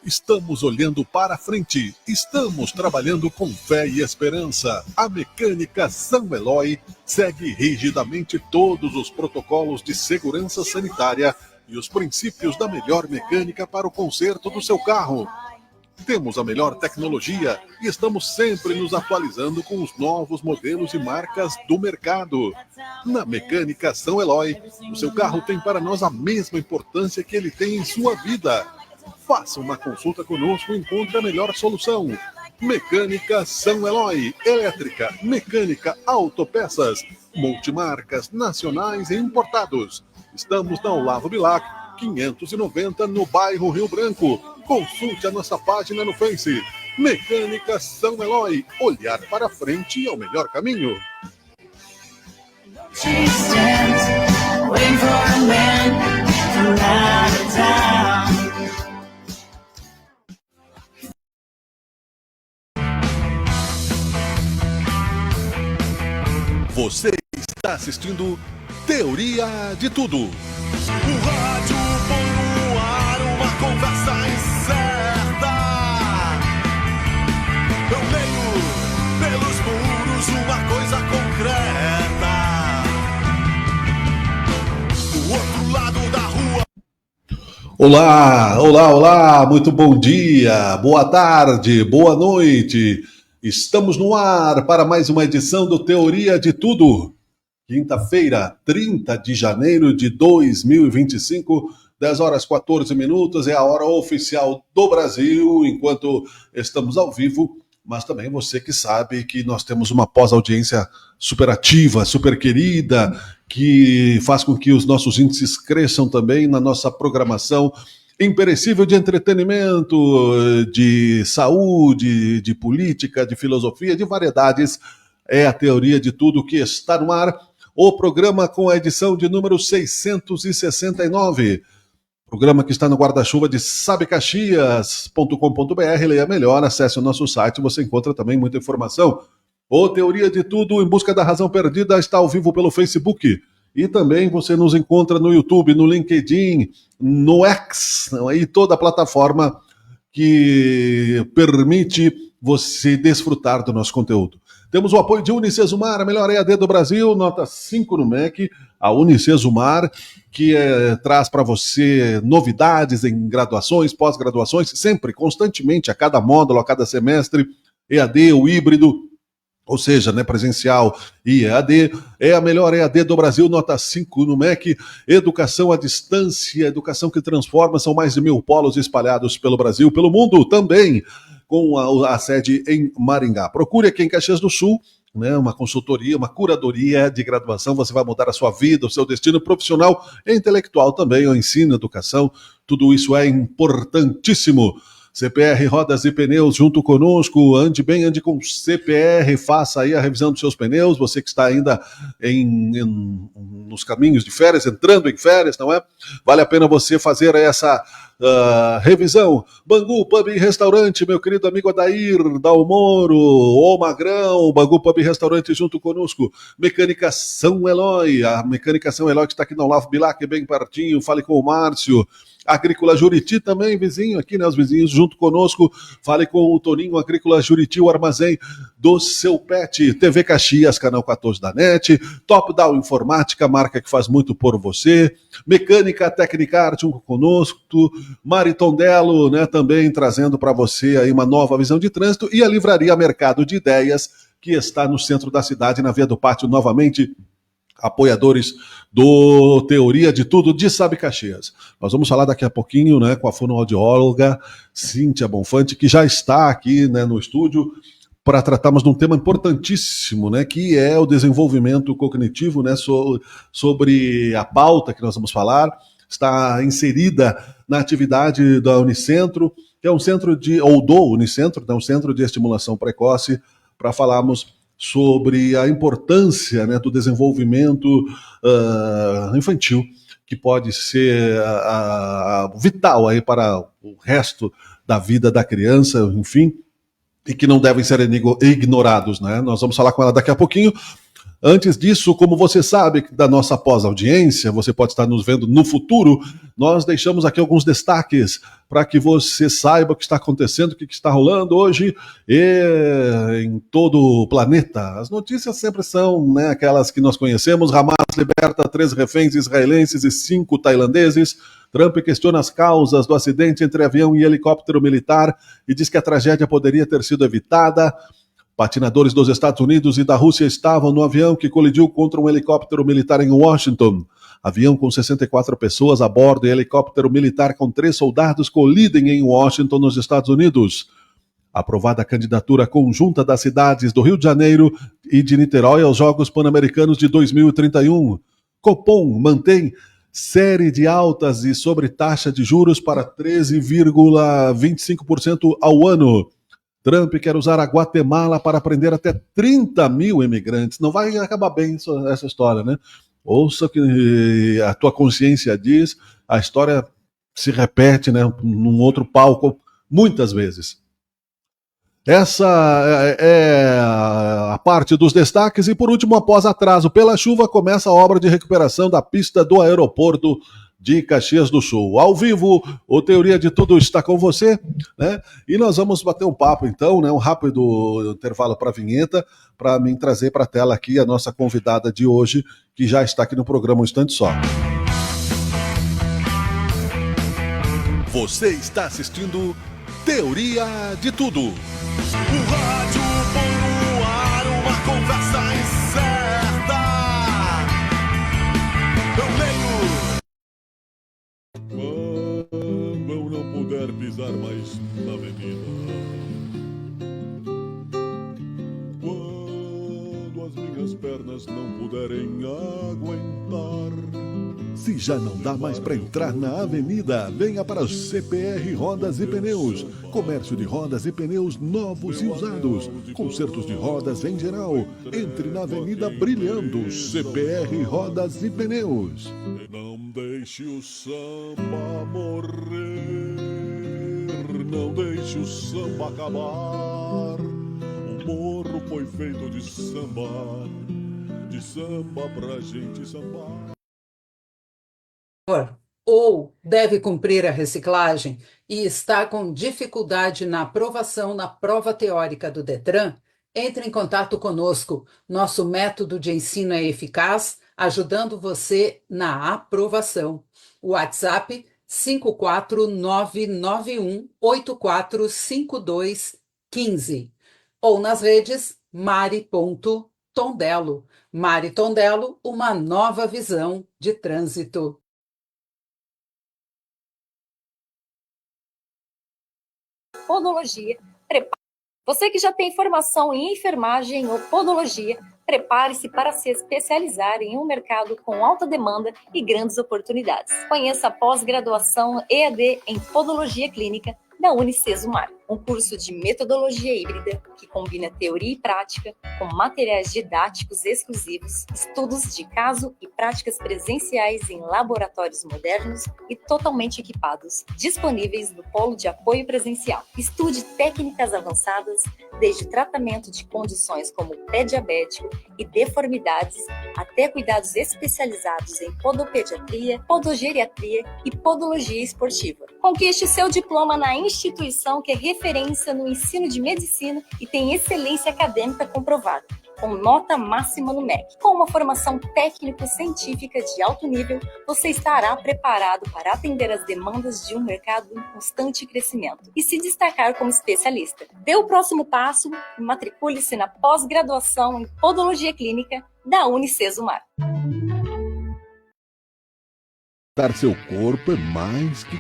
Estamos olhando para frente, estamos trabalhando com fé e esperança. A Mecânica São Eloy segue rigidamente todos os protocolos de segurança sanitária e os princípios da melhor mecânica para o conserto do seu carro. Temos a melhor tecnologia e estamos sempre nos atualizando com os novos modelos e marcas do mercado. Na Mecânica São Eloy, o seu carro tem para nós a mesma importância que ele tem em sua vida. Faça uma consulta conosco e encontre a melhor solução. Mecânica São Eloy, elétrica, mecânica, autopeças, multimarcas, nacionais e importados. Estamos na Olavo Bilac, 590, no bairro Rio Branco. Consulte a nossa página no Face. Mecânica São Eloy, olhar para frente é o melhor caminho. Você está assistindo Teoria de Tudo. O rádio põe no ar uma conversa incerta. Eu leio pelos muros uma coisa concreta. Do outro lado da rua. Olá, olá, olá, muito bom dia, boa tarde, boa noite. Estamos no ar para mais uma edição do Teoria de Tudo. Quinta-feira, 30 de janeiro de 2025, 10 horas 14 minutos, é a hora oficial do Brasil, enquanto estamos ao vivo, mas também você que sabe que nós temos uma pós-audiência super ativa, super querida, que faz com que os nossos índices cresçam também na nossa programação imperecível de entretenimento, de saúde, de política, de filosofia, de variedades. É a Teoria de Tudo que está no ar. O programa com a edição de número 669. Programa que está no guarda-chuva de sabecaxias.com.br. Leia melhor, acesse o nosso site, você encontra também muita informação. O Teoria de Tudo em Busca da Razão Perdida está ao vivo pelo Facebook. E também você nos encontra no YouTube, no LinkedIn, no X, e toda a plataforma que permite você desfrutar do nosso conteúdo. Temos o apoio de Unicesumar, a melhor EAD do Brasil, nota 5 no MEC, a Unicesumar, que traz para você novidades em graduações, pós-graduações, sempre, constantemente, a cada módulo, a cada semestre, EAD, o híbrido, ou seja, né, presencial e EAD, é a melhor EAD do Brasil, nota 5 no MEC, educação à distância, educação que transforma, são mais de 1.000 polos espalhados pelo Brasil, pelo mundo também, com a sede em Maringá. Procure aqui em Caxias do Sul, né, uma consultoria, uma curadoria de graduação, você vai mudar a sua vida, o seu destino profissional e intelectual também, o ensino, educação, tudo isso é importantíssimo. CPR Rodas e Pneus junto conosco, ande bem, ande com CPR, faça aí a revisão dos seus pneus, você que está ainda nos caminhos de férias, entrando em férias, não é? Vale a pena você fazer essa revisão. Bangu Pub e Restaurante, meu querido amigo Adair, Dalmoro, o Magrão, Bangu Pub e Restaurante junto conosco. Mecânica São Eloy, a Mecânica São Eloy que está aqui na Olavo Bilac, bem pertinho, fale com o Márcio. Agrícola Juriti também, vizinho aqui, né? Os vizinhos junto conosco. Fale com o Toninho, Agrícola Juriti, o armazém do seu pet. TV Caxias, canal 14 da NET. Top Down Informática, marca que faz muito por você. Mecânica Tecnicar junto conosco. Maritondello, né? Também trazendo para você aí uma nova visão de trânsito. E a Livraria Mercado de Ideias, que está no centro da cidade, na Via do Pátio, novamente. Apoiadores do Teoria de Tudo de Sabecaxias. Nós vamos falar daqui a pouquinho, né, com a fonoaudióloga Cíntia Bonfante, que já está aqui, né, no estúdio para tratarmos de um tema importantíssimo, né, que é o desenvolvimento cognitivo, né, sobre a pauta que nós vamos falar. Está inserida na atividade da Unicentro, que é um centro do Unicentro, né, um centro de estimulação precoce, para falarmos sobre a importância, né, do desenvolvimento infantil, que pode ser vital aí para o resto da vida da criança, enfim, e que não devem ser ignorados, né? Nós vamos falar com ela daqui a pouquinho. Antes disso, como você sabe da nossa pós-audiência, você pode estar nos vendo no futuro, nós deixamos aqui alguns destaques para que você saiba o que está acontecendo, o que está rolando hoje em todo o planeta. As notícias sempre são, né, aquelas que nós conhecemos. Hamas liberta 3 reféns israelenses e 5 tailandeses. Trump questiona as causas do acidente entre avião e helicóptero militar e diz que a tragédia poderia ter sido evitada. Patinadores dos Estados Unidos e da Rússia estavam no avião que colidiu contra um helicóptero militar em Washington. Avião com 64 pessoas a bordo e helicóptero militar com 3 soldados colidem em Washington, nos Estados Unidos. Aprovada a candidatura conjunta das cidades do Rio de Janeiro e de Niterói aos Jogos Pan-Americanos de 2031. Copom mantém série de altas e sobre taxa de juros para 13,25% ao ano. Trump quer usar a Guatemala para prender até 30 mil imigrantes. Não vai acabar bem essa história, né? Ouça o que a tua consciência diz, a história se repete, né, num outro palco muitas vezes. Essa é a parte dos destaques. E por último, após atraso pela chuva, começa a obra de recuperação da pista do aeroporto de Caxias do Sul. Ao vivo, o Teoria de Tudo está com você, né? E nós vamos bater um papo então, né? Um rápido intervalo para a vinheta, para mim trazer para a tela aqui a nossa convidada de hoje, que já está aqui no programa um instante só. Você está assistindo Teoria de Tudo. O rádio põe no ar uma conversa incerta. Eu leio. Quando eu não puder pisar mais na avenida, quando as minhas pernas não puderem aguentar, se já não dá mais para entrar na avenida, venha para o CPR Rodas e Pneus. Comércio de rodas e pneus novos e usados. Consertos de rodas em geral. Entre na Avenida Brilhando. CPR Rodas e Pneus. E não deixe o samba morrer. Não deixe o samba acabar. O morro foi feito de samba pra gente sambar. Ou deve cumprir a reciclagem e está com dificuldade na aprovação na prova teórica do Detran, entre em contato conosco. Nosso método de ensino é eficaz, ajudando você na aprovação. WhatsApp 54991845215 ou nas redes mari.tondelo. Mari Tondelo, uma nova visão de trânsito. Podologia, você que já tem formação em enfermagem ou podologia, prepare-se para se especializar em um mercado com alta demanda e grandes oportunidades. Conheça a pós-graduação EAD em Podologia Clínica da Unicesumar, um curso de metodologia híbrida que combina teoria e prática com materiais didáticos exclusivos, estudos de caso e práticas presenciais em laboratórios modernos e totalmente equipados, disponíveis no polo de apoio presencial. Estude técnicas avançadas, desde tratamento de condições como pé diabético e deformidades, até cuidados especializados em podopediatria, podogeriatria e podologia esportiva. Conquiste seu diploma na instituição que é referência no ensino de medicina e tem excelência acadêmica comprovada, com nota máxima no MEC. Com uma formação técnico-científica de alto nível, você estará preparado para atender as demandas de um mercado em constante crescimento e se destacar como especialista. Dê o próximo passo e matricule-se na pós-graduação em Podologia Clínica da Unicesumar. Dar seu corpo é mais que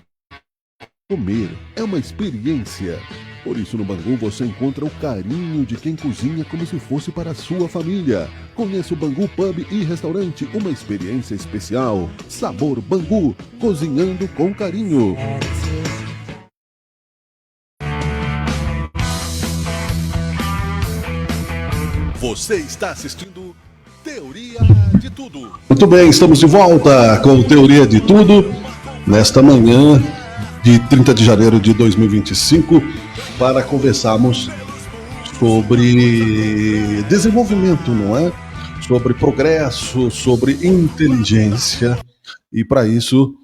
comer, é uma experiência. Por isso, no Bangu você encontra o carinho de quem cozinha como se fosse para a sua família. Conheça o Bangu Pub e Restaurante, uma experiência especial. Sabor Bangu, cozinhando com carinho. Você está assistindo Teoria de Tudo. Muito bem, estamos de volta com Teoria de Tudo, nesta manhã de 30 de janeiro de 2025, para conversarmos sobre desenvolvimento, não é? sobre progresso, sobre inteligência. E para isso,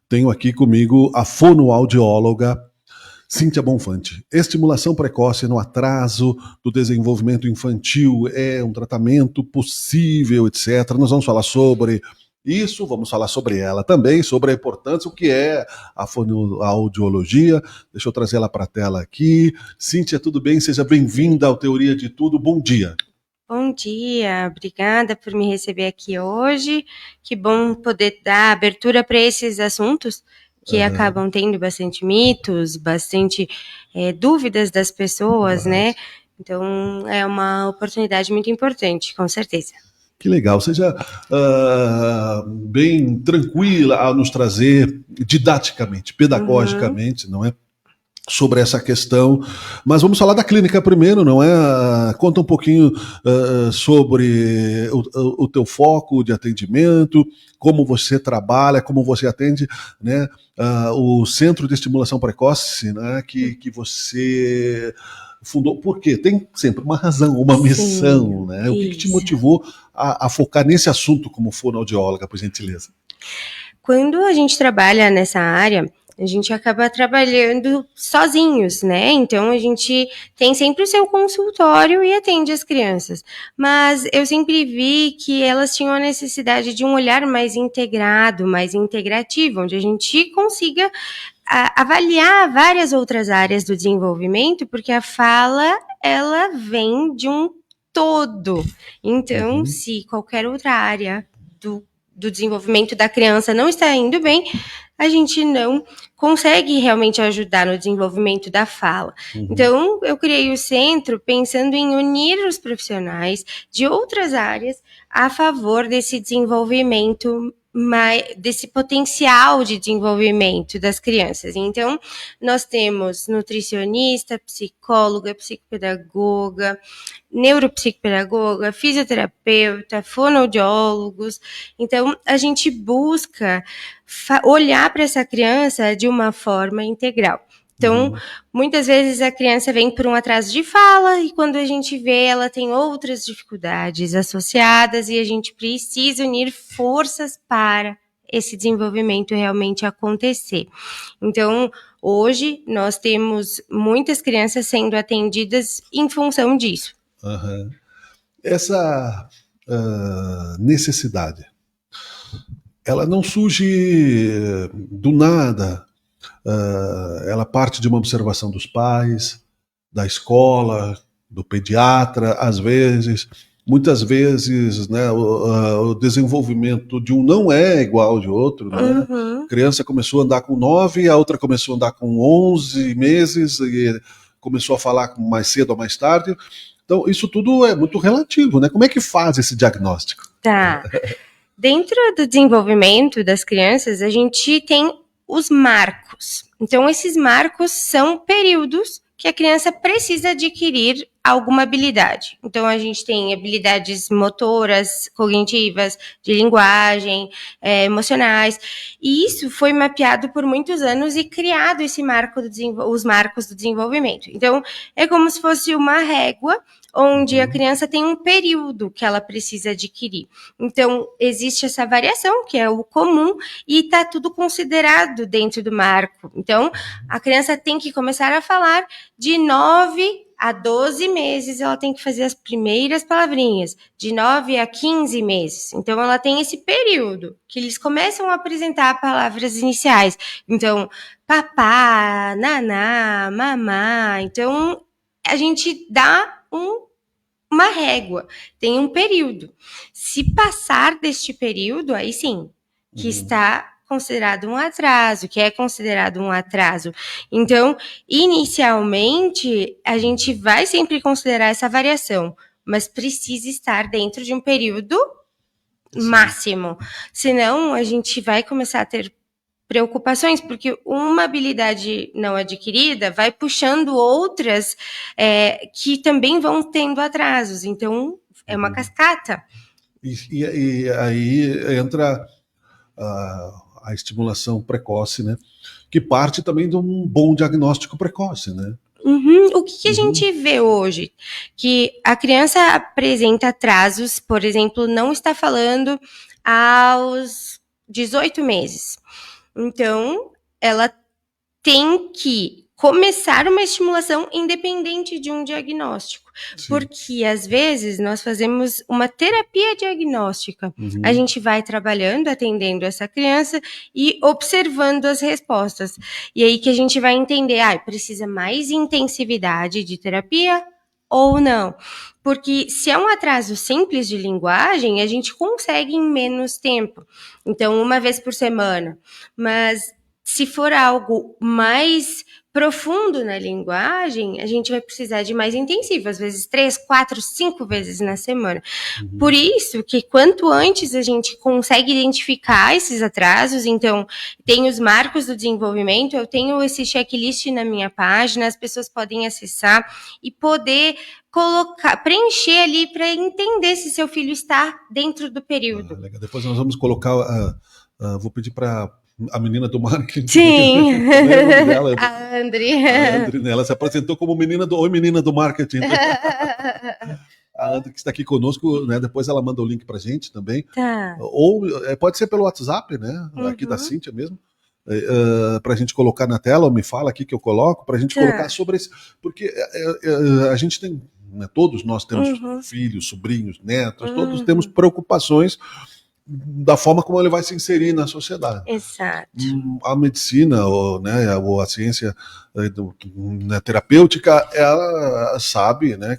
tenho aqui comigo a fonoaudióloga Cíntia Bonfante. Estimulação precoce no atraso do desenvolvimento infantil é um tratamento possível, etc. Nós vamos falar sobre isso, vamos falar sobre ela também, sobre a importância, o que é a fonoaudiologia. Deixa eu trazer ela para a tela aqui. Cíntia, tudo bem? Seja bem-vinda ao Teoria de Tudo. Bom dia. Bom dia, obrigada por me receber aqui hoje. Que bom poder dar abertura para esses assuntos que acabam tendo bastante mitos, bastante dúvidas das pessoas, né? Então, é uma oportunidade muito importante, com certeza. Que legal, seja bem tranquila a nos trazer didaticamente, pedagogicamente, não é? Sobre essa questão, mas vamos falar da clínica primeiro, não é? Conta um pouquinho sobre o teu foco de atendimento, como você trabalha, como você atende, né? O Centro de Estimulação Precoce, né? Que você fundou, porque tem sempre uma razão, uma missão, né? O que te motivou a focar nesse assunto como fonoaudióloga, por gentileza? Quando a gente trabalha nessa área, a gente acaba trabalhando sozinhos, né? Então, a gente tem sempre o seu consultório e atende as crianças. Mas eu sempre vi que elas tinham a necessidade de um olhar mais integrado, mais integrativo, onde a gente consiga avaliar várias outras áreas do desenvolvimento, porque a fala, ela vem de um todo. Então, se qualquer outra área do desenvolvimento da criança não está indo bem, a gente não consegue realmente ajudar no desenvolvimento da fala. Então, eu criei o centro pensando em unir os profissionais de outras áreas a favor desse desenvolvimento, desse potencial de desenvolvimento das crianças. Então, nós temos nutricionista, psicóloga, psicopedagoga, neuropsicopedagoga, fisioterapeuta, fonoaudiólogos. Então, a gente busca olhar para essa criança de uma forma integral. Então, muitas vezes a criança vem por um atraso de fala e quando a gente vê, ela tem outras dificuldades associadas e a gente precisa unir forças para esse desenvolvimento realmente acontecer. Então, hoje, nós temos muitas crianças sendo atendidas em função disso. Essa necessidade, ela não surge do nada, ela parte de uma observação dos pais, da escola, do pediatra, às vezes, muitas vezes, né, o desenvolvimento de um não é igual ao de outro, né? A criança começou a andar com 9, a outra começou a andar com 11 meses, e começou a falar mais cedo ou mais tarde. Então, isso tudo é muito relativo, né? Como é que faz esse diagnóstico? Tá. Dentro do desenvolvimento das crianças, a gente tem os marcos. Então, esses marcos são períodos que a criança precisa adquirir alguma habilidade. Então, a gente tem habilidades motoras, cognitivas, de linguagem, emocionais. E isso foi mapeado por muitos anos e criado esse marco os marcos do desenvolvimento. Então, é como se fosse uma régua onde a criança tem um período que ela precisa adquirir. Então, existe essa variação, que é o comum, e está tudo considerado dentro do marco. Então, a criança tem que começar a falar de 9 a 12 meses, ela tem que fazer as primeiras palavrinhas, de 9 a 15 meses. Então, ela tem esse período que eles começam a apresentar palavras iniciais. Então, papá, naná, mamá. Então, a gente dá uma régua, tem um período. Se passar deste período, aí sim, que está considerado um atraso, que é considerado um atraso. Então, inicialmente, a gente vai sempre considerar essa variação, mas precisa estar dentro de um período máximo. Senão, a gente vai começar a ter preocupações, porque uma habilidade não adquirida vai puxando outras que também vão tendo atrasos. Então, é uma cascata. E aí entra a estimulação precoce, né? Que parte também de um bom diagnóstico precoce, né? O que a gente vê hoje? Que a criança apresenta atrasos, por exemplo, não está falando aos 18 meses. Então, ela tem que começar uma estimulação independente de um diagnóstico. Sim. Porque, às vezes, nós fazemos uma terapia diagnóstica. A gente vai trabalhando, atendendo essa criança e observando as respostas. E aí que a gente vai entender, precisa mais intensividade de terapia ou não. Porque se é um atraso simples de linguagem, a gente consegue em menos tempo. Então, 1 vez por semana. Mas se for algo mais profundo na linguagem, a gente vai precisar de mais intensivo, às vezes 3, 4, 5 vezes na semana. Por isso que quanto antes a gente consegue identificar esses atrasos, então tem os marcos do desenvolvimento, eu tenho esse checklist na minha página, as pessoas podem acessar e poder preencher ali para entender se seu filho está dentro do período. Legal. Depois nós vamos colocar, vou pedir para a menina do marketing. Sim. Como é o nome dela? A Andri. A Andri, né? Ela se apresentou como menina do marketing. A Andri que está aqui conosco, né? Depois ela manda o link pra gente também. Tá. Ou pode ser pelo WhatsApp, né? Aqui da Cíntia mesmo. Pra gente colocar na tela, ou me fala aqui que eu coloco, pra gente colocar sobre esse. Porque a gente tem, né, todos nós temos filhos, sobrinhos, netos, todos temos preocupações da forma como ele vai se inserir na sociedade. Exato. A medicina, ou a ciência terapêutica, ela sabe, né,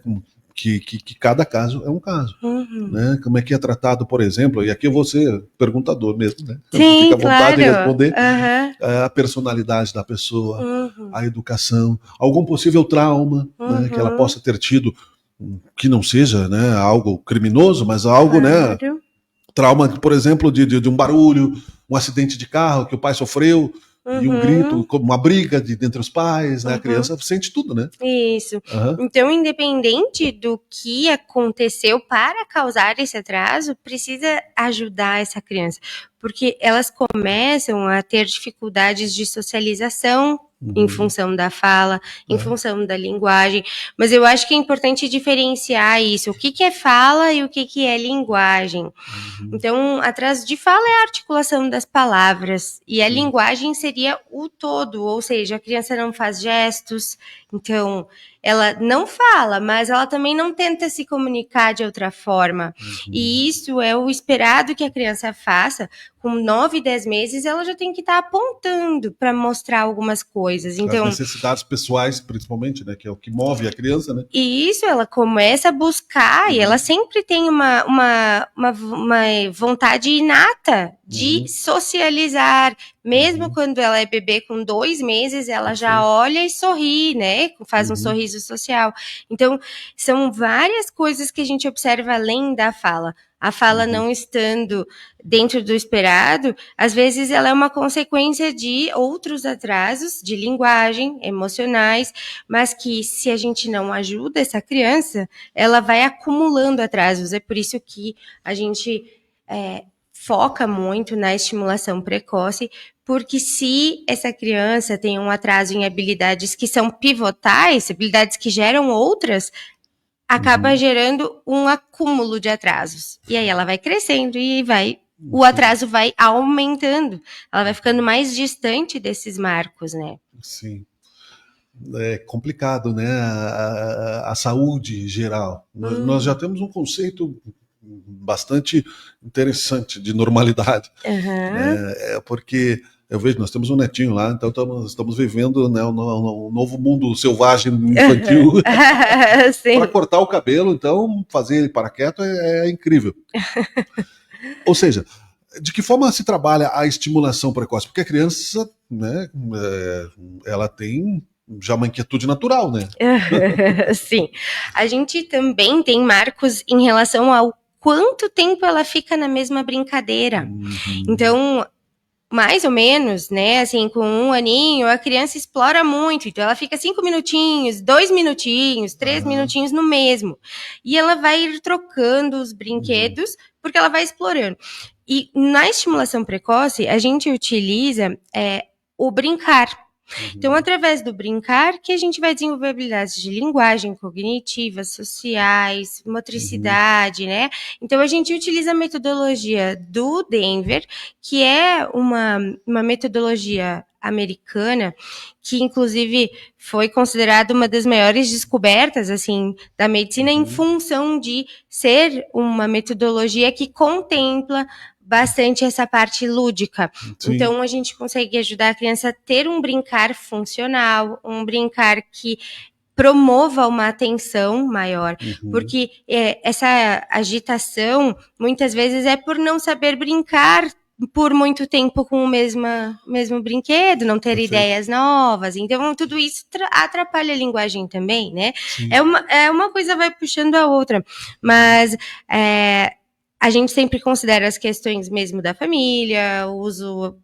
que cada caso é um caso. Né? Como é que é tratado, por exemplo, e aqui eu vou ser perguntador mesmo, né? Sim, fica à vontade de claro. responder. A personalidade da pessoa, a educação, algum possível trauma, né, que ela possa ter tido, que não seja, né, algo criminoso, mas algo, né, trauma, por exemplo, de um barulho, um acidente de carro que o pai sofreu, e um grito, uma briga entre os pais, né? A criança sente tudo, né? Isso. Então, independente do que aconteceu para causar esse atraso, precisa ajudar essa criança, porque elas começam a ter dificuldades de socialização em função da fala, em função da linguagem, mas eu acho que é importante diferenciar isso, o que é fala e o que é linguagem. Então, atraso de fala é a articulação das palavras, e a linguagem seria o todo, ou seja, a criança não faz gestos, então ela não fala, mas ela também não tenta se comunicar de outra forma. E isso é o esperado que a criança faça. Com 9, 10 meses, ela já tem que estar apontando para mostrar algumas coisas. Então, as necessidades pessoais, principalmente, né? Que é o que move a criança, né? E isso, ela começa a buscar, e ela sempre tem uma vontade inata de socializar. Mesmo quando ela é bebê com 2 meses, ela já olha e sorri, né? Faz um sorriso social. Então, são várias coisas que a gente observa além da fala. A fala não estando dentro do esperado, às vezes ela é uma consequência de outros atrasos de linguagem, emocionais, mas que se a gente não ajuda essa criança, ela vai acumulando atrasos. É por isso que a gente foca muito na estimulação precoce, porque se essa criança tem um atraso em habilidades que são pivotais, habilidades que geram outras, acaba gerando um acúmulo de atrasos. E aí ela vai crescendo e o atraso vai aumentando. Ela vai ficando mais distante desses marcos, né? Sim. É complicado, né? A saúde geral. Nós já temos um conceito bastante interessante de normalidade. Porque eu vejo, nós temos um netinho lá, então estamos vivendo, né, um novo mundo selvagem infantil. Para cortar o cabelo, então, fazer ele para quieto é incrível. Ou seja, de que forma se trabalha a estimulação precoce? Porque a criança, né, ela tem já uma inquietude natural, né? Sim. A gente também tem marcos em relação ao quanto tempo ela fica na mesma brincadeira. Então, mais ou menos, né, assim, com 1 aninho, a criança explora muito, então ela fica 5 minutinhos, 2 minutinhos, 3 minutinhos no mesmo, e ela vai ir trocando os brinquedos, porque ela vai explorando. E na estimulação precoce, a gente utiliza o brincar. Então, através do brincar, que a gente vai desenvolver habilidades de linguagem, cognitivas, sociais, motricidade, né? Então, a gente utiliza a metodologia do Denver, que é uma metodologia americana, que inclusive foi considerada uma das maiores descobertas, assim, da medicina, em função de ser uma metodologia que contempla bastante essa parte lúdica. Sim. Então, a gente consegue ajudar a criança a ter um brincar funcional, um brincar que promova uma atenção maior, porque essa agitação, muitas vezes, é por não saber brincar por muito tempo com o mesmo brinquedo, não ter ideias novas. Então, tudo isso atrapalha a linguagem também, né? Uma coisa vai puxando a outra, mas a gente sempre considera as questões mesmo da família, o uso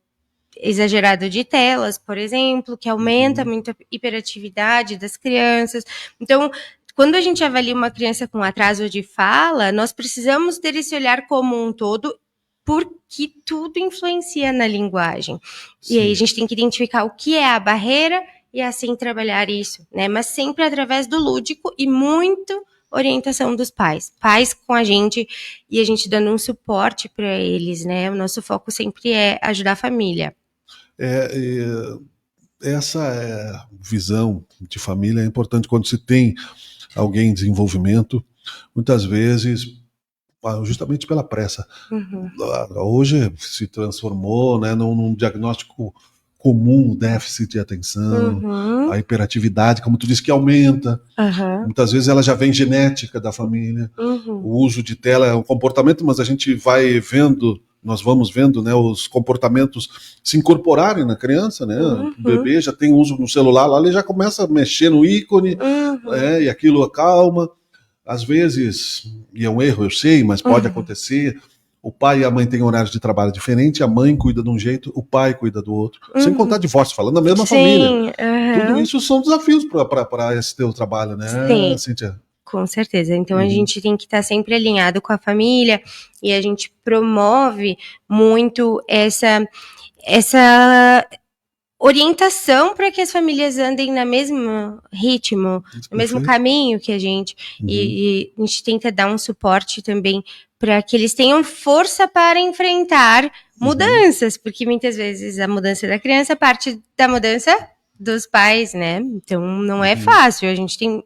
exagerado de telas, por exemplo, que aumenta muito a hiperatividade das crianças. Então, quando a gente avalia uma criança com atraso de fala, nós precisamos ter esse olhar como um todo, porque tudo influencia na linguagem. Sim. E aí a gente tem que identificar o que é a barreira e assim trabalhar isso, né? Mas sempre através do lúdico e muito orientação dos pais. Pais com a gente e a gente dando um suporte para eles, né? O nosso foco sempre é ajudar a família. Essa visão de família é importante quando se tem alguém em desenvolvimento, muitas vezes justamente pela pressa. Hoje se transformou, né, num diagnóstico comum, o déficit de atenção, a hiperatividade, como tu disse, que aumenta. Muitas vezes ela já vem genética da família. O uso de tela é um comportamento, mas a gente vai vendo, nós vamos vendo, né, os comportamentos se incorporarem na criança, né? O bebê já tem uso no celular, lá ele já começa a mexer no ícone, e aquilo acalma. Às vezes, e é um erro, eu sei, mas pode acontecer, o pai e a mãe têm horários de trabalho diferentes, a mãe cuida de um jeito, o pai cuida do outro. Sem contar divórcio, falando da mesma família. Tudo isso são desafios para esse teu trabalho, né, Sim. Cíntia? Com certeza. Então, a gente tem que estar sempre alinhado com a família e a gente promove muito essa orientação para que as famílias andem no mesmo ritmo, no mesmo caminho que a gente. E a gente tenta dar um suporte também para que eles tenham força para enfrentar mudanças, porque muitas vezes a mudança da criança parte da mudança dos pais, né? Então, não é fácil. A gente tem...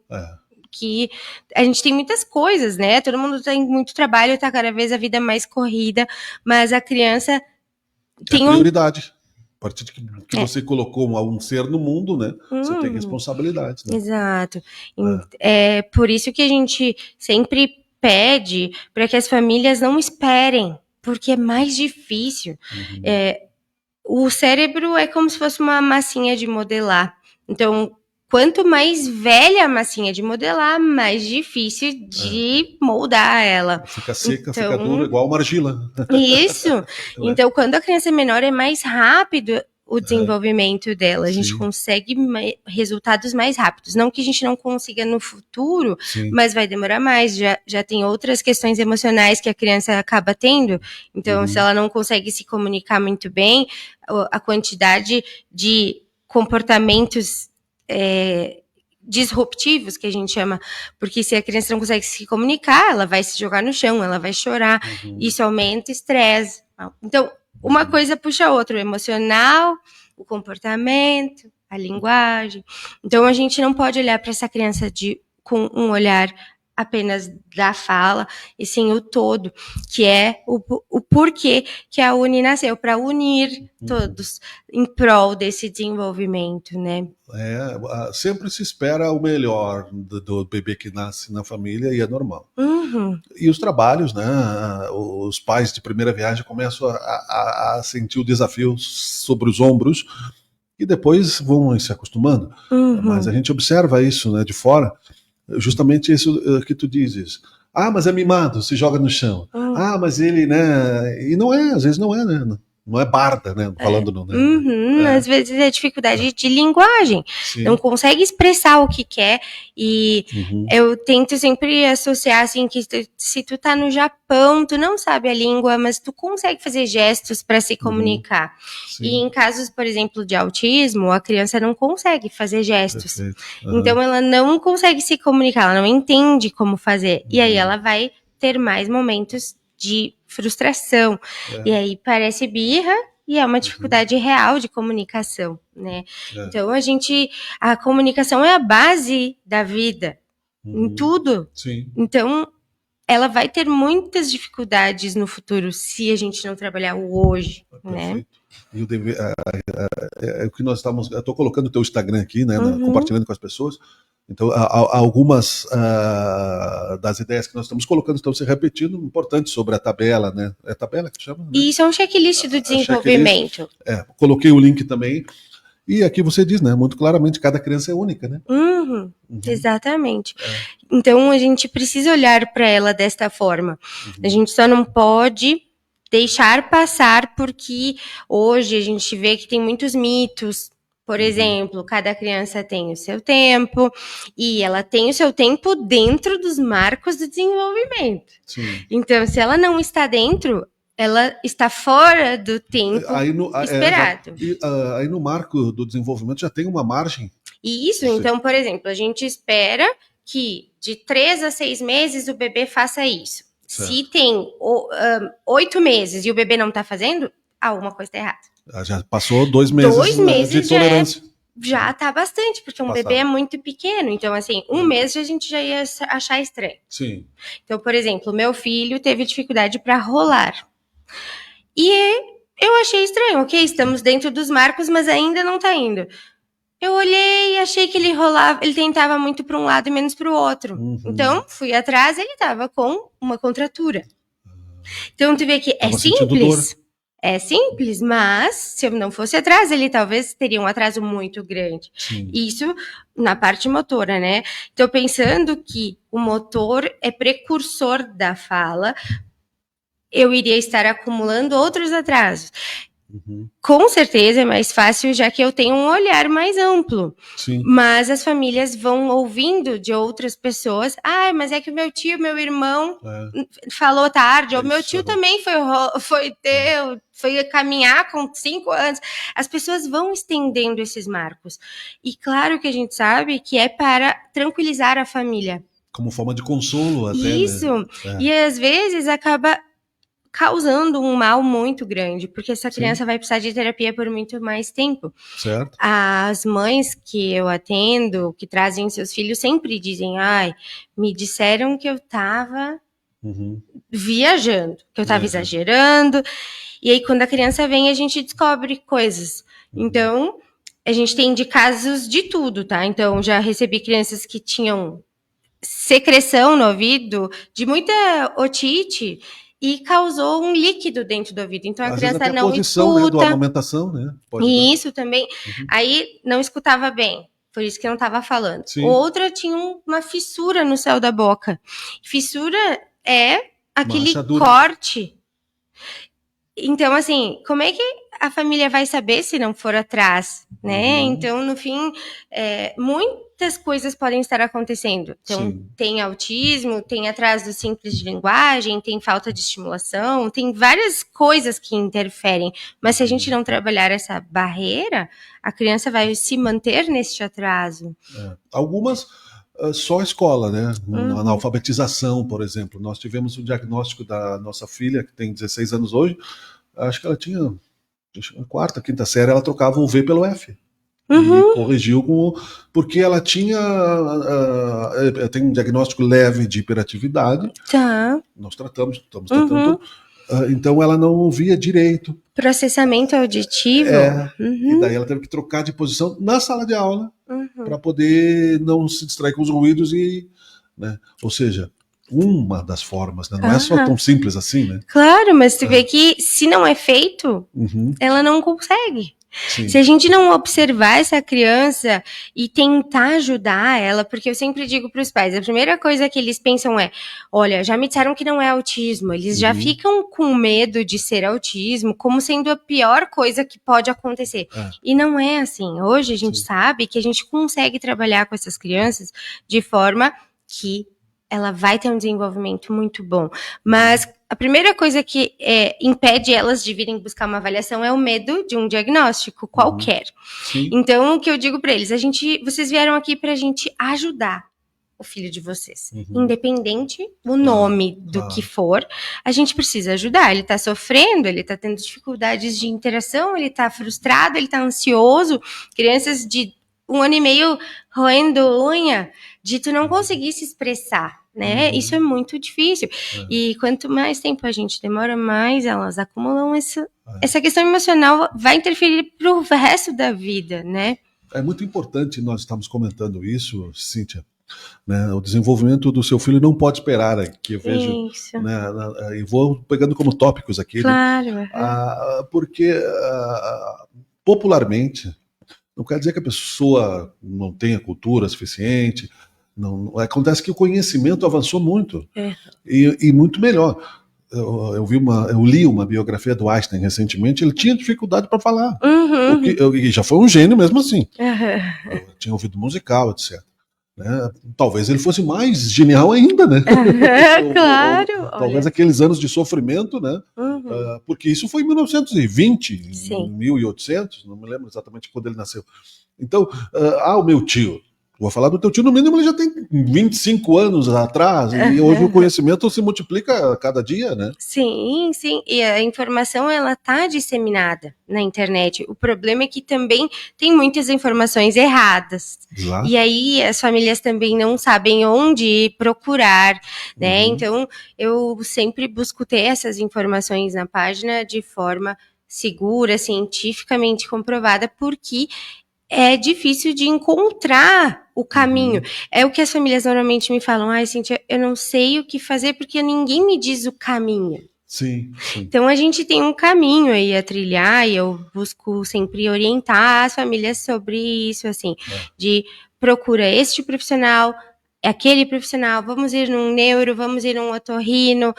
a gente tem muitas coisas, né? Todo mundo tem muito trabalho, tá cada vez a vida mais corrida, mas a criança tem prioridade. A partir de que você colocou um ser no mundo, né? Você tem responsabilidade. Né? Exato. É por isso que a gente sempre pede para que as famílias não esperem, porque é mais difícil. O cérebro é como se fosse uma massinha de modelar. Então, quanto mais velha a massinha de modelar, mais difícil de moldar ela. Fica seca, fica dura, igual uma argila. Isso. Então, quando a criança é menor, é mais rápido o desenvolvimento dela. A gente consegue resultados mais rápidos. Não que a gente não consiga no futuro, mas vai demorar mais. Já tem outras questões emocionais que a criança acaba tendo. Então, se ela não consegue se comunicar muito bem, a quantidade de comportamentos disruptivos, que a gente chama, porque se a criança não consegue se comunicar, ela vai se jogar no chão, ela vai chorar, isso aumenta o estresse. Então, uma coisa puxa a outra, o emocional, o comportamento, a linguagem. Então, a gente não pode olhar para essa criança com um olhar apenas da fala, e sim o todo, que é o porquê que a Uni nasceu, para unir todos em prol desse desenvolvimento, né? Sempre se espera o melhor do bebê que nasce na família e é normal. E os trabalhos, né? Os pais de primeira viagem começam a sentir o desafio sobre os ombros e depois vão se acostumando. Mas a gente observa isso, né, de fora. Justamente isso que tu dizes. Mas é mimado, se joga no chão. Mas ele, né? E não é, às vezes não é, né? não é barda, né? Falando no, né? Uhum, às vezes é dificuldade de linguagem, Sim. não consegue expressar o que quer, e Uhum. eu tento sempre associar, assim, que se tu tá no Japão, tu não sabe a língua, mas tu consegue fazer gestos para se comunicar. Sim. E em casos, por exemplo, de autismo, a criança não consegue fazer gestos. Perfeito. Aham. Então ela não consegue se comunicar, ela não entende como fazer. E aí ela vai ter mais momentos de frustração. E aí parece birra e é uma dificuldade real de comunicação, né? Então a comunicação é a base da vida, em tudo. Sim. Então ela vai ter muitas dificuldades no futuro se a gente não trabalhar o hoje, né? Perfeito. E o dever, é o que nós estamos. Eu estou colocando o teu Instagram aqui, né? Compartilhando com as pessoas. Então, algumas das ideias que nós estamos colocando estão se repetindo, importante sobre a tabela, né? É a tabela que chama? Né? E isso é um checklist do desenvolvimento. Coloquei o link também. E aqui você diz, né? Muito claramente, cada criança é única, né? Exatamente. Então, a gente precisa olhar para ela desta forma. A gente só não pode deixar passar, porque hoje a gente vê que tem muitos mitos. Por exemplo, cada criança tem o seu tempo, e ela tem o seu tempo dentro dos marcos do desenvolvimento. Sim. Então, se ela não está dentro, ela está fora do tempo esperado. Aí no marco do desenvolvimento já tem uma margem. Isso, então, por exemplo, a gente espera que de 3 a 6 meses o bebê faça isso. Certo. Se tem 8 meses e o bebê não está fazendo, alguma coisa está errada. Já passou 2 meses, 2 meses de tolerância. Já tá bastante, porque um bebê é muito pequeno. Então, assim, 1 mês a gente já ia achar estranho. Sim. Então, por exemplo, meu filho teve dificuldade para rolar. E eu achei estranho. Ok, estamos dentro dos marcos, mas ainda não tá indo. Eu olhei e achei que ele rolava, ele tentava muito para um lado e menos para o outro. Então, fui atrás, ele tava com uma contratura. Então, tu vê que é simples. É simples, mas se eu não fosse atrás, ele talvez teria um atraso muito grande. Sim. Isso na parte motora, né? Então, pensando que o motor é precursor da fala, eu iria estar acumulando outros atrasos. Com certeza é mais fácil, já que eu tenho um olhar mais amplo. Sim. Mas as famílias vão ouvindo de outras pessoas. Ah, mas é que o meu tio, meu irmão falou tarde. Ou meu tio também foi caminhar com 5 anos. As pessoas vão estendendo esses marcos. E claro que a gente sabe que é para tranquilizar a família. Como forma de consolo até. Isso. Né? E às vezes acaba causando um mal muito grande, porque essa criança vai precisar de terapia por muito mais tempo. Certo. As mães que eu atendo, que trazem seus filhos, sempre dizem, me disseram que eu tava viajando, que eu tava exagerando, e aí quando a criança vem, a gente descobre coisas. Então, a gente tem de casos de tudo, tá? Então, já recebi crianças que tinham secreção no ouvido, de muita otite, e causou um líquido dentro do ouvido. Então, a criança não escuta. Né, da amamentação, né? E isso também. Aí, não escutava bem. Por isso que não estava falando. Sim. Outra tinha uma fissura no céu da boca. Fissura é aquele corte. Então, assim, como é que a família vai saber se não for atrás, né? Então, no fim, muitas coisas podem estar acontecendo. Então, tem autismo, tem atraso simples de linguagem, tem falta de estimulação, tem várias coisas que interferem. Mas se a gente não trabalhar essa barreira, a criança vai se manter neste atraso. Algumas só a escola, né? Na alfabetização, por exemplo. Nós tivemos o diagnóstico da nossa filha, que tem 16 anos hoje. Acho que ela tinha a 4ª, 5ª série, ela trocava o V pelo F. E corrigiu porque ela tinha tem um diagnóstico leve de hiperatividade. Nós estamos tratando. Então ela não ouvia direito. Processamento auditivo. E daí ela teve que trocar de posição na sala de aula para poder não se distrair com os ruídos né? Ou seja, uma das formas, né? Não é só tão simples assim, né? Claro, mas tu vê que se não é feito, ela não consegue. Sim. Se a gente não observar essa criança e tentar ajudar ela, porque eu sempre digo para os pais, a primeira coisa que eles pensam é, olha, já me disseram que não é autismo, eles já ficam com medo de ser autismo, como sendo a pior coisa que pode acontecer. E não é assim. Hoje a gente sabe que a gente consegue trabalhar com essas crianças de forma que ela vai ter um desenvolvimento muito bom. Mas a primeira coisa que impede elas de virem buscar uma avaliação é o medo de um diagnóstico qualquer. Sim. Então, o que eu digo para eles, vocês vieram aqui pra gente ajudar o filho de vocês. Independente do nome do que for, a gente precisa ajudar. Ele tá sofrendo, ele tá tendo dificuldades de interação, ele tá frustrado, ele tá ansioso. Crianças de 1 ano e meio roendo unha, de tu não conseguir se expressar, né? Isso é muito difícil. E quanto mais tempo a gente demora, mais elas acumulam essa questão emocional, vai interferir pro resto da vida, né? É muito importante nós estamos comentando isso, Cíntia. Né, o desenvolvimento do seu filho não pode esperar, que eu vejo, né, e vou pegando como tópicos aqui, claro, né, porque popularmente não quer dizer que a pessoa não tenha cultura suficiente, não, acontece que o conhecimento avançou muito e muito melhor. Eu li uma biografia do Einstein recentemente, ele tinha dificuldade para falar, e já foi um gênio mesmo assim, tinha ouvido musical, etc. Né? Talvez ele fosse mais genial ainda, né? Claro. Talvez aqueles anos de sofrimento, né? Porque isso foi em 1920, em 1800, não me lembro exatamente quando ele nasceu. Então, o meu tio, vou falar do teu tio, no mínimo ele já tem 25 anos atrás, e hoje o conhecimento se multiplica a cada dia, né? Sim, e a informação, ela tá disseminada na internet. O problema é que também tem muitas informações erradas. Exato. E aí as famílias também não sabem onde procurar, né? Então, eu sempre busco ter essas informações na página de forma segura, cientificamente comprovada, porque é difícil de encontrar o caminho. É o que as famílias normalmente me falam, Cíntia, eu não sei o que fazer porque ninguém me diz o caminho. Sim. Então, a gente tem um caminho aí a trilhar e eu busco sempre orientar as famílias sobre isso, assim, de procura este profissional, aquele profissional, vamos ir num neuro, vamos ir num otorrino,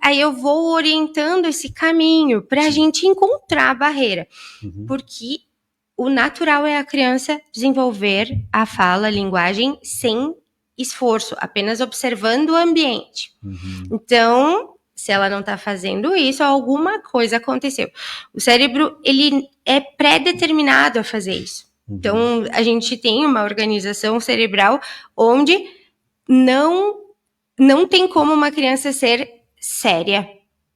aí eu vou orientando esse caminho para a gente encontrar a barreira, porque o natural é a criança desenvolver a fala, a linguagem, sem esforço, apenas observando o ambiente. Então, se ela não está fazendo isso, alguma coisa aconteceu. O cérebro, ele é pré-determinado a fazer isso. Então, a gente tem uma organização cerebral onde não tem como uma criança ser séria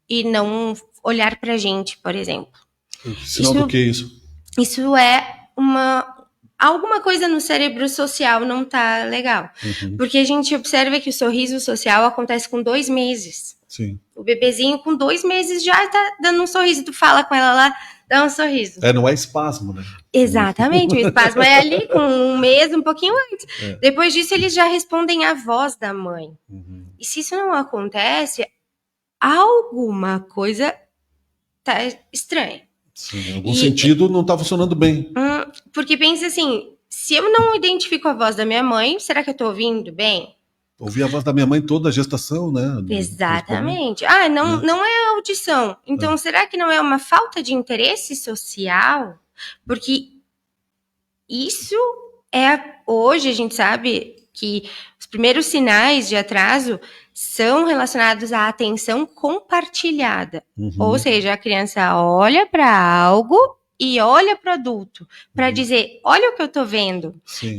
e não olhar pra gente, por exemplo. Sinal do que é isso? Isso é alguma coisa no cérebro social não tá legal. Porque a gente observa que o sorriso social acontece com 2 meses. Sim. O bebezinho com 2 meses já tá dando um sorriso. Tu fala com ela lá, dá um sorriso. Não é espasmo, né? Exatamente, o espasmo é ali com 1 mês, um pouquinho antes. Depois disso, eles já respondem à voz da mãe. E se isso não acontece, alguma coisa tá estranha. Sim, em algum sentido não tá funcionando bem. Porque pensa assim, se eu não identifico a voz da minha mãe, será que eu tô ouvindo bem? Ouvi a voz da minha mãe toda a gestação, né? Exatamente. Não é audição. Então, será que não é uma falta de interesse social? Porque isso hoje a gente sabe que os primeiros sinais de atraso são relacionados à atenção compartilhada. Ou seja, a criança olha para algo e olha para o adulto para dizer, olha o que eu tô vendo. Sim.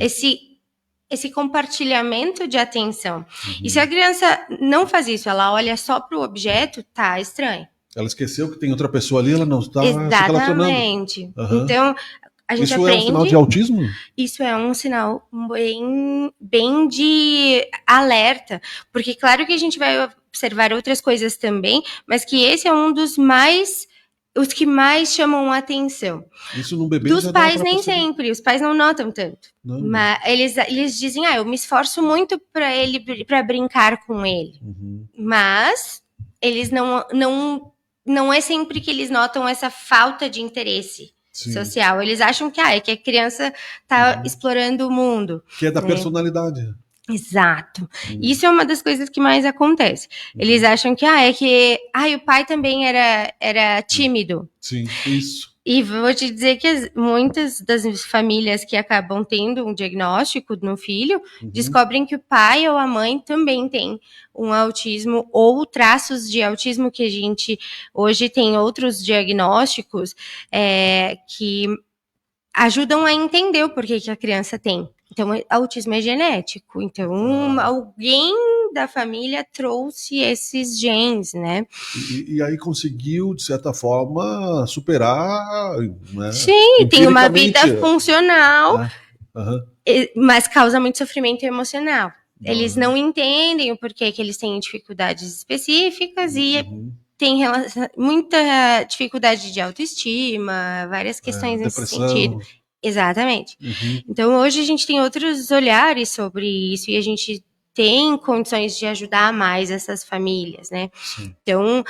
Esse compartilhamento de atenção. E se a criança não faz isso, ela olha só para o objeto, tá estranho. Ela esqueceu que tem outra pessoa ali, ela não está se relacionando. Exatamente. Então, a gente isso aprende... é um sinal de autismo? Isso é um sinal bem de alerta. Porque claro que a gente vai observar outras coisas também, mas que esse é um dos os que mais chamam a atenção. Isso no bebê dos já pais dá pra nem perceber. sempre, os pais não notam tanto. Mas eles dizem, eu me esforço muito para brincar com ele. Mas eles não é sempre que eles notam essa falta de interesse. Sim. social. Eles acham que é que a criança está explorando o mundo. Que é da personalidade. Exato. Isso é uma das coisas que mais acontece. Eles acham que o pai também era tímido. Sim, isso. E vou te dizer que muitas das famílias que acabam tendo um diagnóstico no filho descobrem que o pai ou a mãe também tem um autismo ou traços de autismo, que a gente hoje tem outros diagnósticos que ajudam a entender o porquê que a criança tem. Então, autismo é genético. Então, alguém da família trouxe esses genes, né? E aí conseguiu, de certa forma, superar, né? Sim, tem uma vida funcional, Uhum. mas causa muito sofrimento emocional. Eles não entendem o porquê que eles têm dificuldades específicas e tem muita dificuldade de autoestima, várias questões nesse sentido. Exatamente. Então, hoje a gente tem outros olhares sobre isso e a gente tem condições de ajudar mais essas famílias, né? Sim. Então,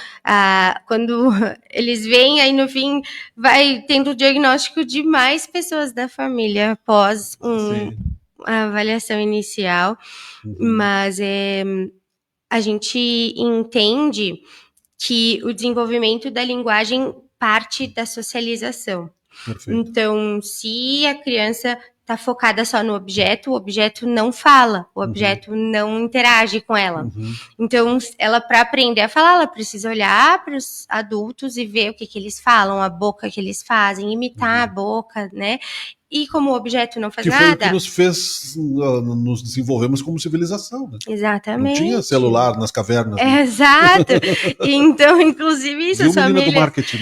quando eles vêm, aí no fim vai tendo o diagnóstico de mais pessoas da família após a avaliação inicial, mas a gente entende que o desenvolvimento da linguagem parte da socialização. Perfeito. Então, se a criança está focada só no objeto, o objeto não fala, o objeto não interage com ela. Então, ela, para aprender a falar, ela precisa olhar para os adultos e ver o que eles falam, a boca que eles fazem, imitar a boca, né? E como o objeto não faz nada... Que foi o que nos fez, nos desenvolvemos como civilização, né? Exatamente. Não tinha celular nas cavernas. Né? Exato. Então, inclusive, isso... Viu, menina do marketing?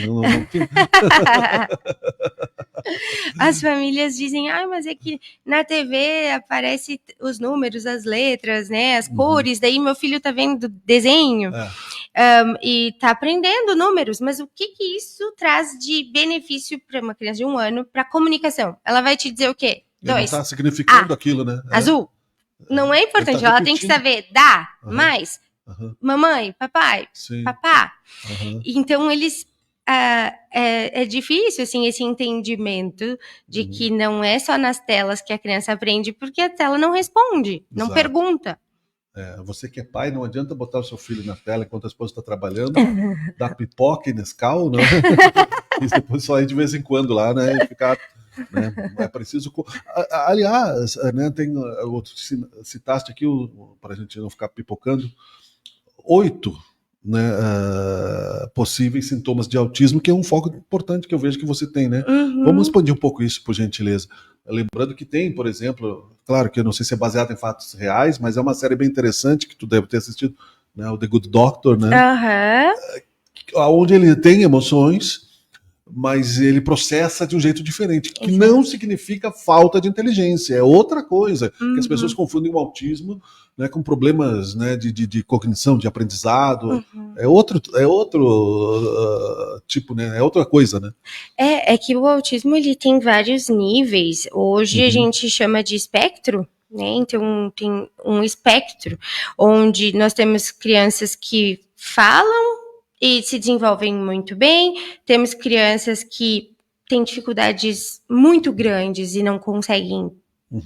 As famílias dizem, mas é que na TV aparece os números, as letras, né, as cores, daí meu filho tá vendo desenho e tá aprendendo números, mas o que isso traz de benefício para uma criança de 1 ano para comunicação? Ela vai te dizer o quê? 2. Não tá significando aquilo, né? Azul. Não é importante, ela tem que saber mais, mamãe, papai, papá. Então, eles... é difícil, assim, esse entendimento de que não é só nas telas que a criança aprende, porque a tela não responde, não pergunta. Você que é pai, não adianta botar o seu filho na tela enquanto a esposa está trabalhando, dar pipoca e Nescau, né? E depois só ir de vez em quando lá, né? E ficar... Né? É preciso... Aliás, né, tem outro, citaste aqui, para a gente não ficar pipocando, 8... né, possíveis sintomas de autismo, que é um foco importante que eu vejo que você tem, né? Vamos expandir um pouco isso, por gentileza. Lembrando que tem, por exemplo, claro que eu não sei se é baseado em fatos reais, mas é uma série bem interessante que tu deve ter assistido, né? O The Good Doctor, né? Onde ele tem emoções, mas ele processa de um jeito diferente, que não significa falta de inteligência, é outra coisa, que as pessoas confundem o autismo, né, com problemas, né, de cognição, de aprendizado, é outro tipo, né, é outra coisa, né? É que o autismo, ele tem vários níveis, hoje a gente chama de espectro, né, então tem um espectro, onde nós temos crianças que falam e se desenvolvem muito bem, temos crianças que têm dificuldades muito grandes e não conseguem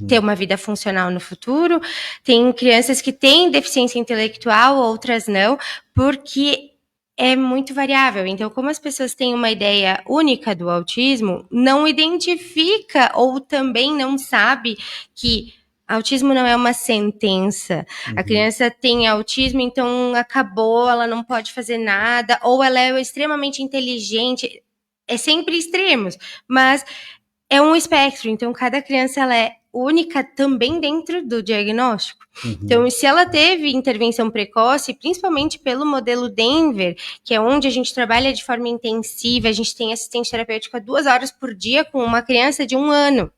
ter uma vida funcional no futuro, tem crianças que têm deficiência intelectual, outras não, porque é muito variável. Então, como as pessoas têm uma ideia única do autismo, não identifica ou também não sabe que autismo não é uma sentença. A criança tem autismo, então acabou, ela não pode fazer nada, ou ela é extremamente inteligente. É sempre extremos, mas é um espectro. Então, cada criança ela é única também dentro do diagnóstico. Então, se ela teve intervenção precoce, principalmente pelo modelo Denver, que é onde a gente trabalha de forma intensiva, a gente tem assistente terapêutica 2 horas por dia com uma criança de 1 ano.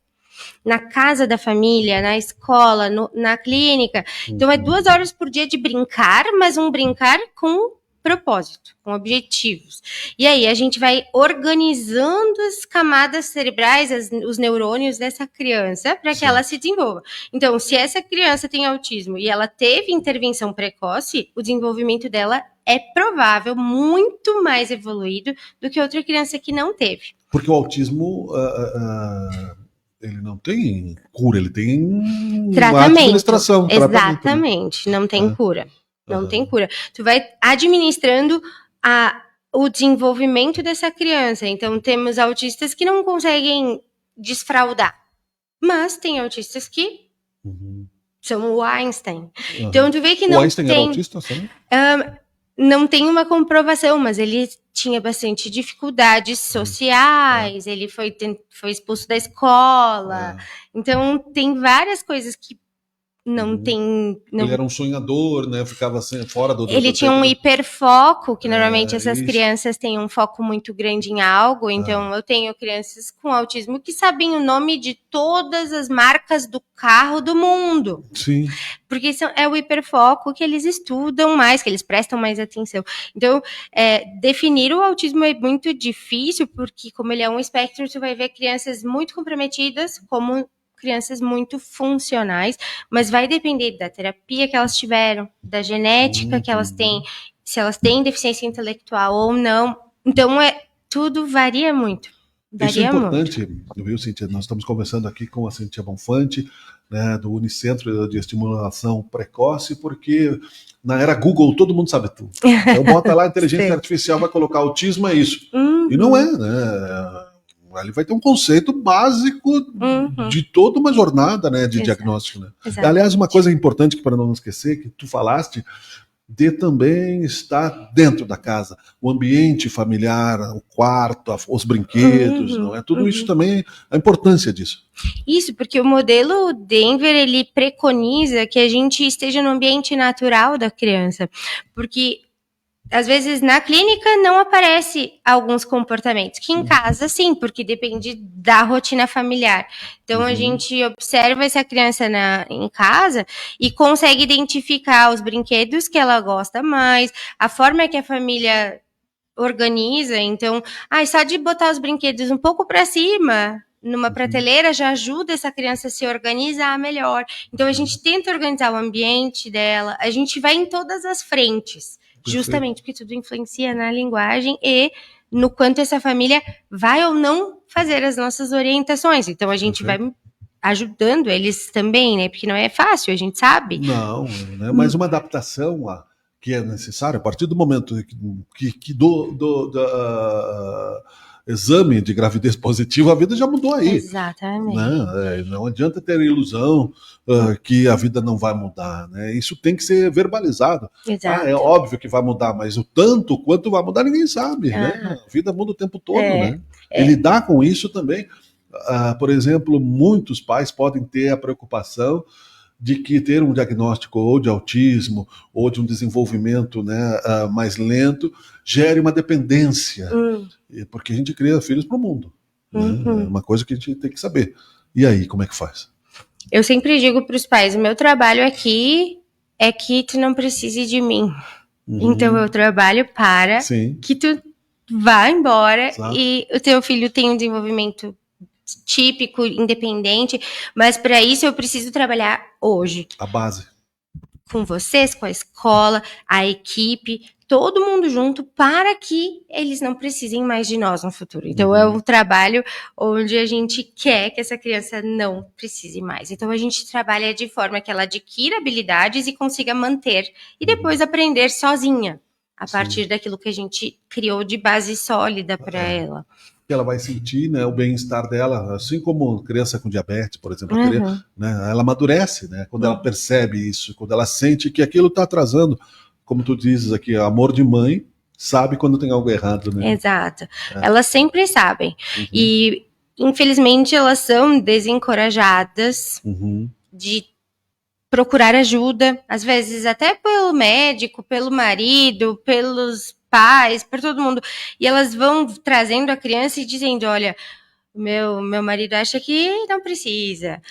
Na casa da família, na escola, na clínica. Então, é 2 horas por dia de brincar, mas um brincar com propósito, com objetivos. E aí, a gente vai organizando as camadas cerebrais, os neurônios dessa criança, para que ela se desenvolva. Então, se essa criança tem autismo e ela teve intervenção precoce, o desenvolvimento dela é provável muito mais evoluído do que outra criança que não teve. Porque o autismo, ele não tem cura, ele tem uma Tratamento. administração. tratamento, né? Exatamente, não tem É. cura. Não Aham. tem cura. Tu vai administrando o desenvolvimento dessa criança. Então, temos autistas que não conseguem desfraudar. Mas tem autistas que Uhum. são o Einstein. Aham. Então, tu vê que O não Einstein era tem... autista, sabe? Não tem uma comprovação, mas ele tinha bastante dificuldades sociais, ele foi expulso da escola. É. Então, tem várias coisas que não tem... Não... Ele era um sonhador, né? Ficava assim, fora do Ele do tinha um tempo. hiperfoco, que normalmente essas isso. crianças têm um foco muito grande em algo. Então, eu tenho crianças com autismo que sabem o nome de todas as marcas do carro do mundo. Sim. Porque é o hiperfoco que eles estudam mais, que eles prestam mais atenção. Então, definir o autismo é muito difícil, porque como ele é um espectro, você vai ver crianças muito comprometidas, como crianças muito funcionais, mas vai depender da terapia que elas tiveram, da genética que elas têm, se elas têm deficiência intelectual ou não. Então, tudo varia muito. Isso é Varia importante, viu, Cíntia? Nós estamos conversando aqui com a Cíntia Bonfante, né, do Unicentro de Estimulação Precoce, porque na era Google todo mundo sabe tudo. Então bota lá, inteligência Sim. artificial vai colocar autismo, é isso. E não é, né? Ele vai ter um conceito básico de toda uma jornada, né, de Exato. diagnóstico. Né? Exato. Aliás, uma coisa importante que para não esquecer, que tu falaste, de também estar dentro da casa, o ambiente familiar, o quarto, os brinquedos, não é? Tudo isso também, a importância disso. Isso, porque o modelo Denver, ele preconiza que a gente esteja no ambiente natural da criança, porque às vezes na clínica não aparece alguns comportamentos, que em casa sim, porque depende da rotina familiar. Então a gente observa essa criança em casa e consegue identificar os brinquedos que ela gosta mais, a forma que a família organiza. Então, só de botar os brinquedos um pouco para cima, numa prateleira, já ajuda essa criança a se organizar melhor. Então a gente tenta organizar o ambiente dela, a gente vai em todas as frentes. Justamente porque tudo influencia na linguagem e no quanto essa família vai ou não fazer as nossas orientações. Então, a gente vai ajudando eles também, né? Porque não é fácil, a gente sabe. Não, né? Mas uma adaptação que é necessária, a partir do momento que do exame de gravidez positiva, a vida já mudou aí. Exatamente. Né? Não adianta ter ilusão que a vida não vai mudar. Né? Isso tem que ser verbalizado. Exato. É óbvio que vai mudar, mas o tanto quanto vai mudar ninguém sabe. Né? A vida muda o tempo todo. Né? E lidar com isso também. Por exemplo, muitos pais podem ter a preocupação de que ter um diagnóstico ou de autismo ou de um desenvolvimento, né, mais lento gere uma dependência, porque a gente cria filhos para o mundo. Né? É uma coisa que a gente tem que saber. E aí, como é que faz? Eu sempre digo para os pais, o meu trabalho aqui é que tu não precise de mim. Então eu trabalho para que tu vá embora. Exato. E o teu filho tem um desenvolvimento típico, independente, mas para isso eu preciso trabalhar hoje. A base. Com vocês, com a escola, a equipe, todo mundo junto, para que eles não precisem mais de nós no futuro. Então é um trabalho onde a gente quer que essa criança não precise mais. Então a gente trabalha de forma que ela adquira habilidades e consiga manter, e depois aprender sozinha, a partir daquilo que a gente criou de base sólida para ela. Ela vai sentir, né, o bem-estar dela, assim como criança com diabetes, por exemplo, né, ela amadurece, né, quando ela percebe isso, quando ela sente que aquilo está atrasando, como tu dizes aqui, amor de mãe sabe quando tem algo errado, né? Exato, elas sempre sabem, e infelizmente elas são desencorajadas de procurar ajuda, às vezes até pelo médico, pelo marido, pelos pais, por todo mundo, e elas vão trazendo a criança e dizendo, olha, meu marido acha que não precisa,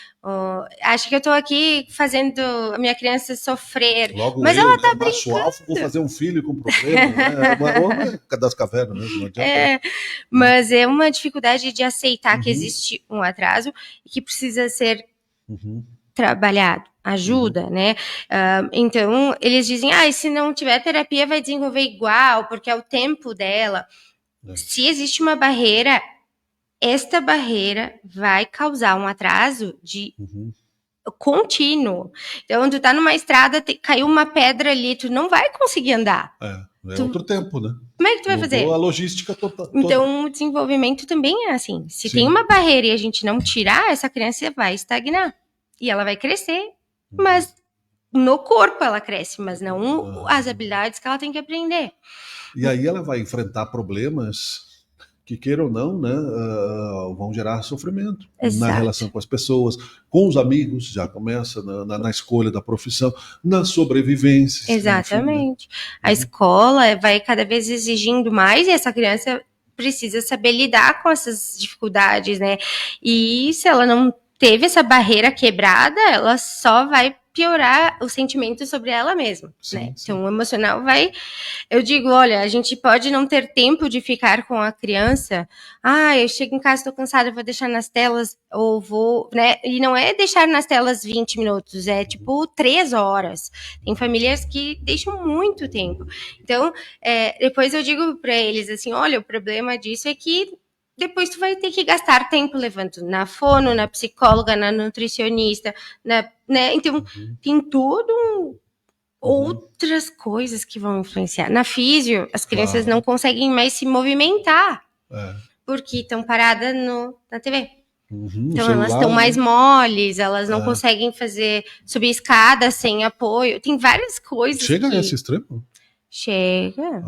acha que eu tô aqui fazendo a minha criança sofrer, logo mas ela tá brincando. Alfa, vou fazer um filho com problema, né? Das cavernas, né? Não adianta. Mas é uma dificuldade de aceitar que existe um atraso e que precisa ser trabalhado, ajuda, né? Então, eles dizem, se não tiver terapia vai desenvolver igual, porque é o tempo dela. Se existe uma barreira, esta barreira vai causar um atraso de contínuo. Então, tu tá numa estrada, caiu uma pedra ali, tu não vai conseguir andar. É outro tempo, né? Como é que tu vai fazer? A logística toda. Então, o desenvolvimento também é assim. Se Sim. tem uma barreira e a gente não tirar, essa criança vai estagnar. E ela vai crescer, mas no corpo ela cresce, mas não as habilidades que ela tem que aprender. E aí ela vai enfrentar problemas que, queira ou não, né, vão gerar sofrimento na relação com as pessoas, com os amigos, já começa na escolha da profissão, na sobrevivência. Exatamente. Enfim, né? A escola vai cada vez exigindo mais e essa criança precisa saber lidar com essas dificuldades, né? E se ela não teve essa barreira quebrada, ela só vai piorar o sentimento sobre ela mesma, sim, né? Sim. Então, o emocional vai... Eu digo, olha, a gente pode não ter tempo de ficar com a criança. Eu chego em casa, estou cansada, vou deixar nas telas, ou vou... né? E não é deixar nas telas 20 minutos, é tipo 3 horas. Tem famílias que deixam muito tempo. Então, depois eu digo para eles assim, olha, o problema disso é que depois tu vai ter que gastar tempo levando na fono, na psicóloga, na nutricionista, né? Então, tem tudo outras coisas que vão influenciar. Na físio, as crianças não conseguem mais se movimentar, porque estão paradas na TV. Então, celular, elas estão mais moles, elas não conseguem subir escada sem apoio. Tem várias coisas. Chega nesse extremo? Chega.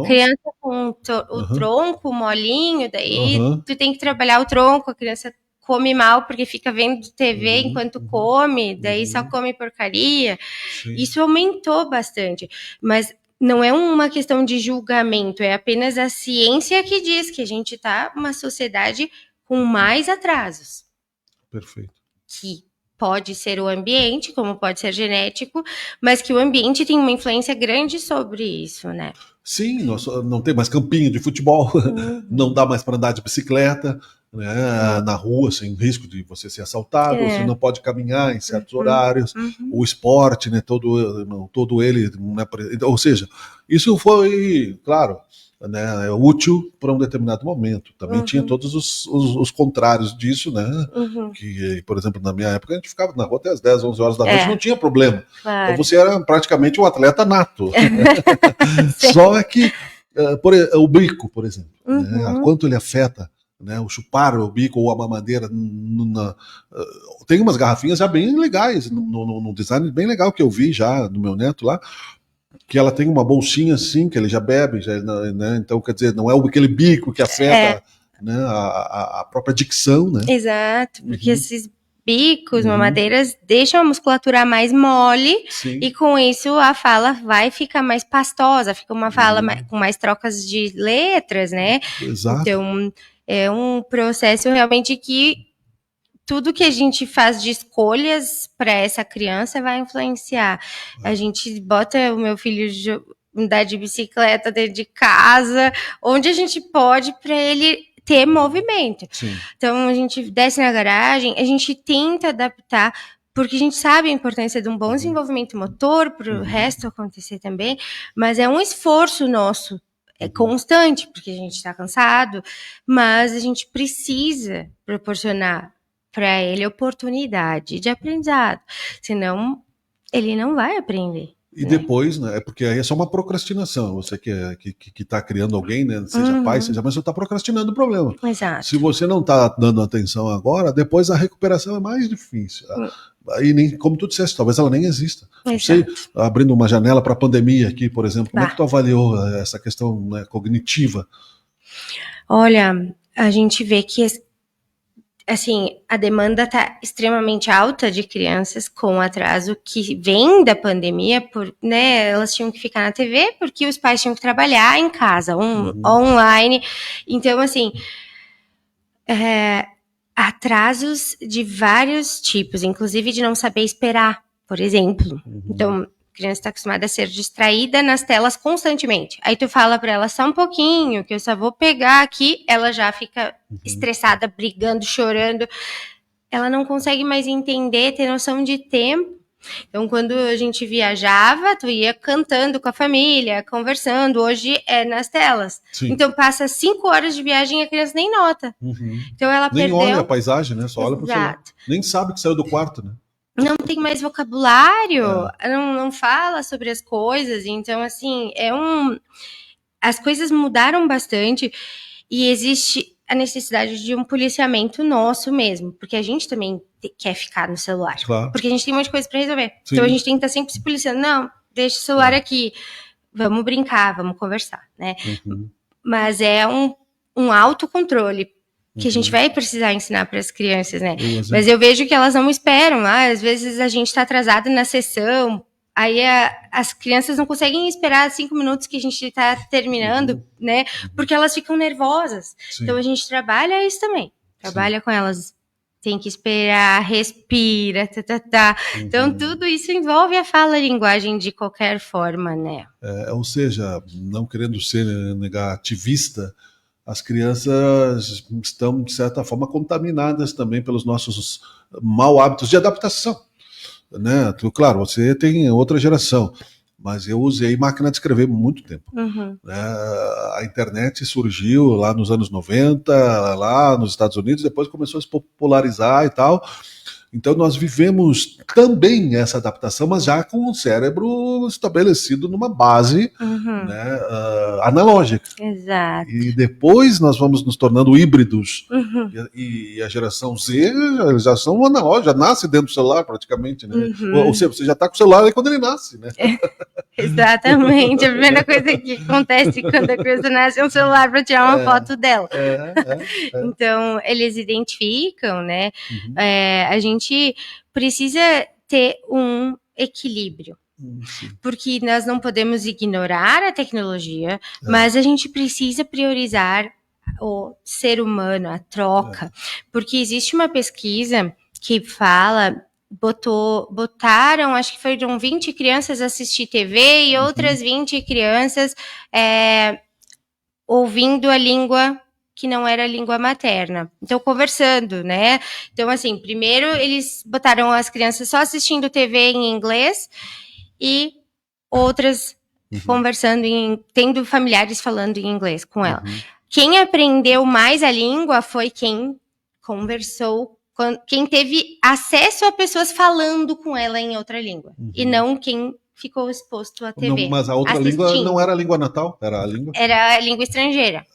Criança com o tronco molinho, daí tu tem que trabalhar o tronco, a criança come mal porque fica vendo TV enquanto come, daí só come porcaria. Sim. Isso aumentou bastante, mas não é uma questão de julgamento, é apenas a ciência que diz que a gente tá uma sociedade com mais atrasos. Perfeito. Que pode ser o ambiente, como pode ser genético, mas que o ambiente tem uma influência grande sobre isso, né? Sim, não tem mais campinho de futebol, não dá mais para andar de bicicleta, né, na rua, sem risco de você ser assaltado, você não pode caminhar em certos horários, o esporte, né, todo ele, né, ou seja, isso foi, claro, né, útil para um determinado momento. Também tinha todos os contrários disso, né? Que, por exemplo, na minha época, a gente ficava na rua até as 10, 11 horas da noite, não tinha problema. Claro. Então você era praticamente um atleta nato. Só que o bico, por exemplo, né, quanto ele afeta, né, o chupar o bico ou a mamadeira. Tem umas garrafinhas já bem legais, no design bem legal que eu vi já no meu neto lá, que ela tem uma bolsinha assim, que ele já bebe, né? Então, quer dizer, não é aquele bico que afeta né, a própria dicção, né? Exato, porque esses bicos, mamadeiras, deixam a musculatura mais mole. Sim. E com isso a fala vai ficar mais pastosa, fica uma fala com mais trocas de letras, né? Exato. Então, é um processo realmente que tudo que a gente faz de escolhas para essa criança vai influenciar. A gente bota o meu filho andar de bicicleta dentro de casa, onde a gente pode para ele ter movimento. Sim. Então, a gente desce na garagem, a gente tenta adaptar, porque a gente sabe a importância de um bom desenvolvimento motor para o resto acontecer também, mas é um esforço nosso, é constante, porque a gente está cansado, mas a gente precisa proporcionar para ele oportunidade de aprendizado, senão ele não vai aprender. E depois, né, porque aí é só uma procrastinação, você que está criando alguém, né, seja pai, seja mãe, você está procrastinando o problema. Exato. Se você não está dando atenção agora, depois a recuperação é mais difícil. Aí, nem, como tu disseste, talvez ela nem exista. Não sei, abrindo uma janela para a pandemia aqui, por exemplo, como é que tu avaliou essa questão, né, cognitiva? Olha, a gente vê que assim, a demanda está extremamente alta de crianças com atraso que vem da pandemia, né, elas tinham que ficar na TV porque os pais tinham que trabalhar em casa, online. Então, assim, atrasos de vários tipos, inclusive de não saber esperar, por exemplo. Então, a criança está acostumada a ser distraída nas telas constantemente. Aí tu fala para ela só um pouquinho, que eu só vou pegar aqui, ela já fica estressada, brigando, chorando. Ela não consegue mais entender, ter noção de tempo. Então, quando a gente viajava, tu ia cantando com a família, conversando. Hoje é nas telas. Sim. Então, passa 5 horas de viagem e a criança nem nota. Então, ela Nem perdeu... olha a paisagem, né? Só olha pro celular. Exato. Nem sabe que saiu do quarto, né? Não tem mais vocabulário, não fala sobre as coisas. Então, assim, as coisas mudaram bastante e existe a necessidade de um policiamento nosso mesmo, porque a gente também quer ficar no celular. Claro. Porque a gente tem um monte de coisa para resolver. Sim. Então a gente tem que estar sempre se policiando. Não, deixa o celular aqui. Vamos brincar, vamos conversar, né? Mas é um autocontrole que a gente vai precisar ensinar para as crianças, né? Mas eu vejo que elas não esperam. Às vezes a gente está atrasado na sessão, aí as crianças não conseguem esperar 5 minutos que a gente está terminando, né? Porque elas ficam nervosas. Sim. Então a gente trabalha isso também. Trabalha com elas. Tem que esperar, respira, Então tudo isso envolve a fala, a linguagem de qualquer forma, né? Ou seja, não querendo ser negativista, as crianças estão, de certa forma, contaminadas também pelos nossos maus hábitos de adaptação. Né? Claro, você tem outra geração, mas eu usei máquina de escrever muito tempo. Né? A internet surgiu lá nos anos 90, lá nos Estados Unidos, depois começou a se popularizar e tal. Então nós vivemos também essa adaptação, mas já com o cérebro estabelecido numa base né, analógica. Exato. E depois nós vamos nos tornando híbridos. E a geração Z já são analógicos, já nasce dentro do celular praticamente. Né? Ou seja, você já está com o celular aí quando ele nasce. Né? Exatamente. A primeira coisa que acontece quando a criança nasce é um celular para tirar uma foto dela. Então, eles identificam, né? A gente precisa ter um equilíbrio. Porque nós não podemos ignorar a tecnologia, mas a gente precisa priorizar o ser humano, a troca. Porque existe uma pesquisa que fala... botaram, acho que foram 20 crianças assistir TV e outras 20 crianças ouvindo a língua que não era a língua materna. Então, conversando, né? Então, assim, primeiro eles botaram as crianças só assistindo TV em inglês e outras conversando, tendo familiares falando em inglês com ela. Quem aprendeu mais a língua foi quem conversou, quem teve acesso a pessoas falando com ela em outra língua. E não quem ficou exposto à TV. Não, mas a outra língua não era a língua natal? Era a língua? Era a língua estrangeira.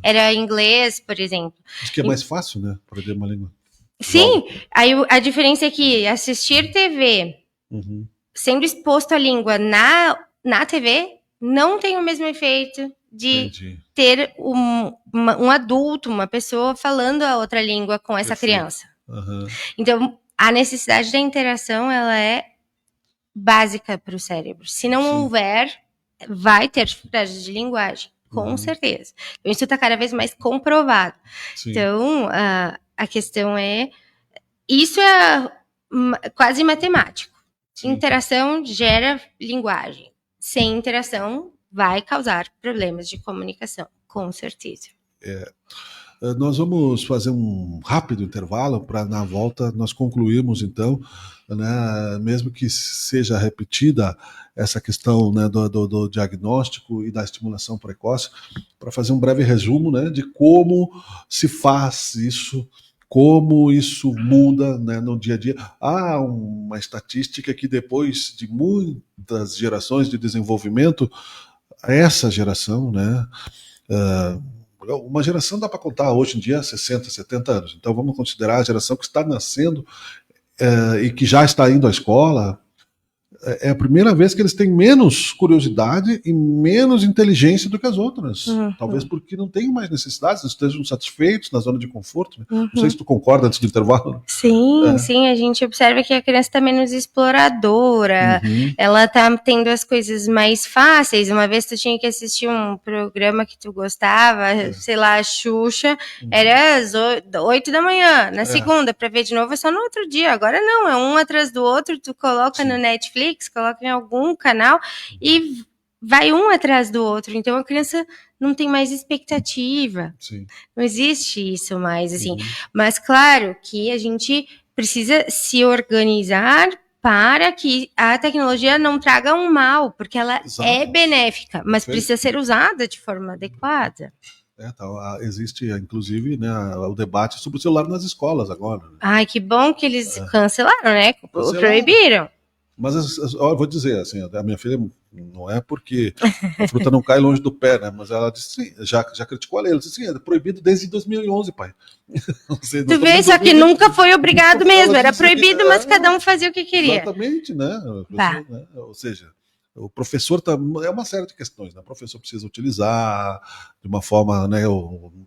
Era inglês, por exemplo. Diz que é mais fácil, né? Aprender uma língua. Sim. Aí a diferença é que assistir TV, sendo exposto à língua na TV, não tem o mesmo efeito de ter um adulto, uma pessoa falando a outra língua com essa criança. Então, a necessidade da interação, ela é básica para o cérebro. Se não houver, vai ter dificuldade de linguagem, com certeza. Então, isso está cada vez mais comprovado. Então, a questão é... Isso é quase matemático. Interação gera linguagem. Sem interação, vai causar problemas de comunicação, com certeza. Nós vamos fazer um rápido intervalo para, na volta, nós concluirmos, então, né, mesmo que seja repetida essa questão, né, do diagnóstico e da estimulação precoce, para fazer um breve resumo, né, de como se faz isso, como isso muda, né, no dia a dia. Há uma estatística que depois de muitas gerações de desenvolvimento, essa geração, né, uma geração dá para contar hoje em dia 60, 70 anos. Então vamos considerar a geração que está nascendo e que já está indo à escola. É a primeira vez que eles têm menos curiosidade e menos inteligência do que as outras. Talvez porque não tenham mais necessidades, estejam satisfeitos na zona de conforto. Né? Não sei se tu concorda antes do intervalo. Sim, a gente observa que a criança está menos exploradora, ela está tendo as coisas mais fáceis. Uma vez tu tinha que assistir um programa que tu gostava, sei lá, a Xuxa, era às 8 da manhã, na segunda, para ver de novo é só no outro dia. Agora não, é um atrás do outro, tu coloca no Netflix, coloca em algum canal e vai um atrás do outro. Então a criança não tem mais expectativa. Não existe isso mais, assim. Mas claro que a gente precisa se organizar para que a tecnologia não traga um mal, porque ela Exato. é benéfica, mas Perfeito. precisa ser usada de forma adequada. Existe, inclusive, né, o debate sobre o celular nas escolas agora. Né? Ai, que bom que eles cancelaram, né? Cancelaram. Proibiram. Mas eu vou dizer assim, a minha filha não é porque a fruta não cai longe do pé, né? Mas ela disse sim, já criticou a lei. Ela disse sim, é proibido desde 2011, pai. Sei, Tu vê, só que nunca foi obrigado mesmo. Era proibido, mas é, cada um fazia o que queria. Exatamente, né? Pessoa, né? Ou seja, o professor é uma série de questões, né? O professor precisa utilizar de uma forma, né,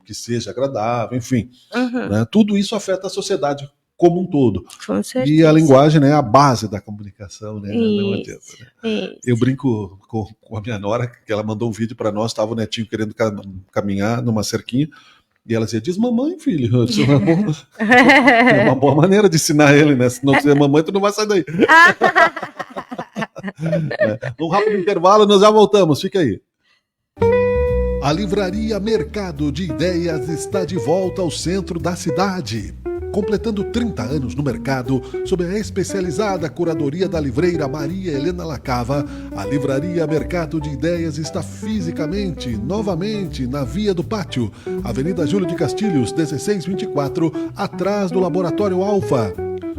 que seja agradável, enfim. Né? Tudo isso afeta a sociedade como um todo. Com certeza. E a linguagem, né, é a base da comunicação, né? Não adianta, né? Eu brinco com a minha nora, que ela mandou um vídeo para nós, estava o netinho querendo caminhar numa cerquinha, e ela dizia, diz mamãe, filho. Isso é uma boa maneira de ensinar ele, né? Se não dizer mamãe, tu não vai sair daí. Um rápido intervalo, nós já voltamos, fica aí. A livraria Mercado de Ideias está de volta ao centro da cidade. Completando 30 anos no mercado, sob a especializada curadoria da livreira Maria Helena Lacava, a livraria Mercado de Ideias está fisicamente, novamente, na Via do Pátio, Avenida Júlio de Castilhos, 1624, atrás do Laboratório Alfa.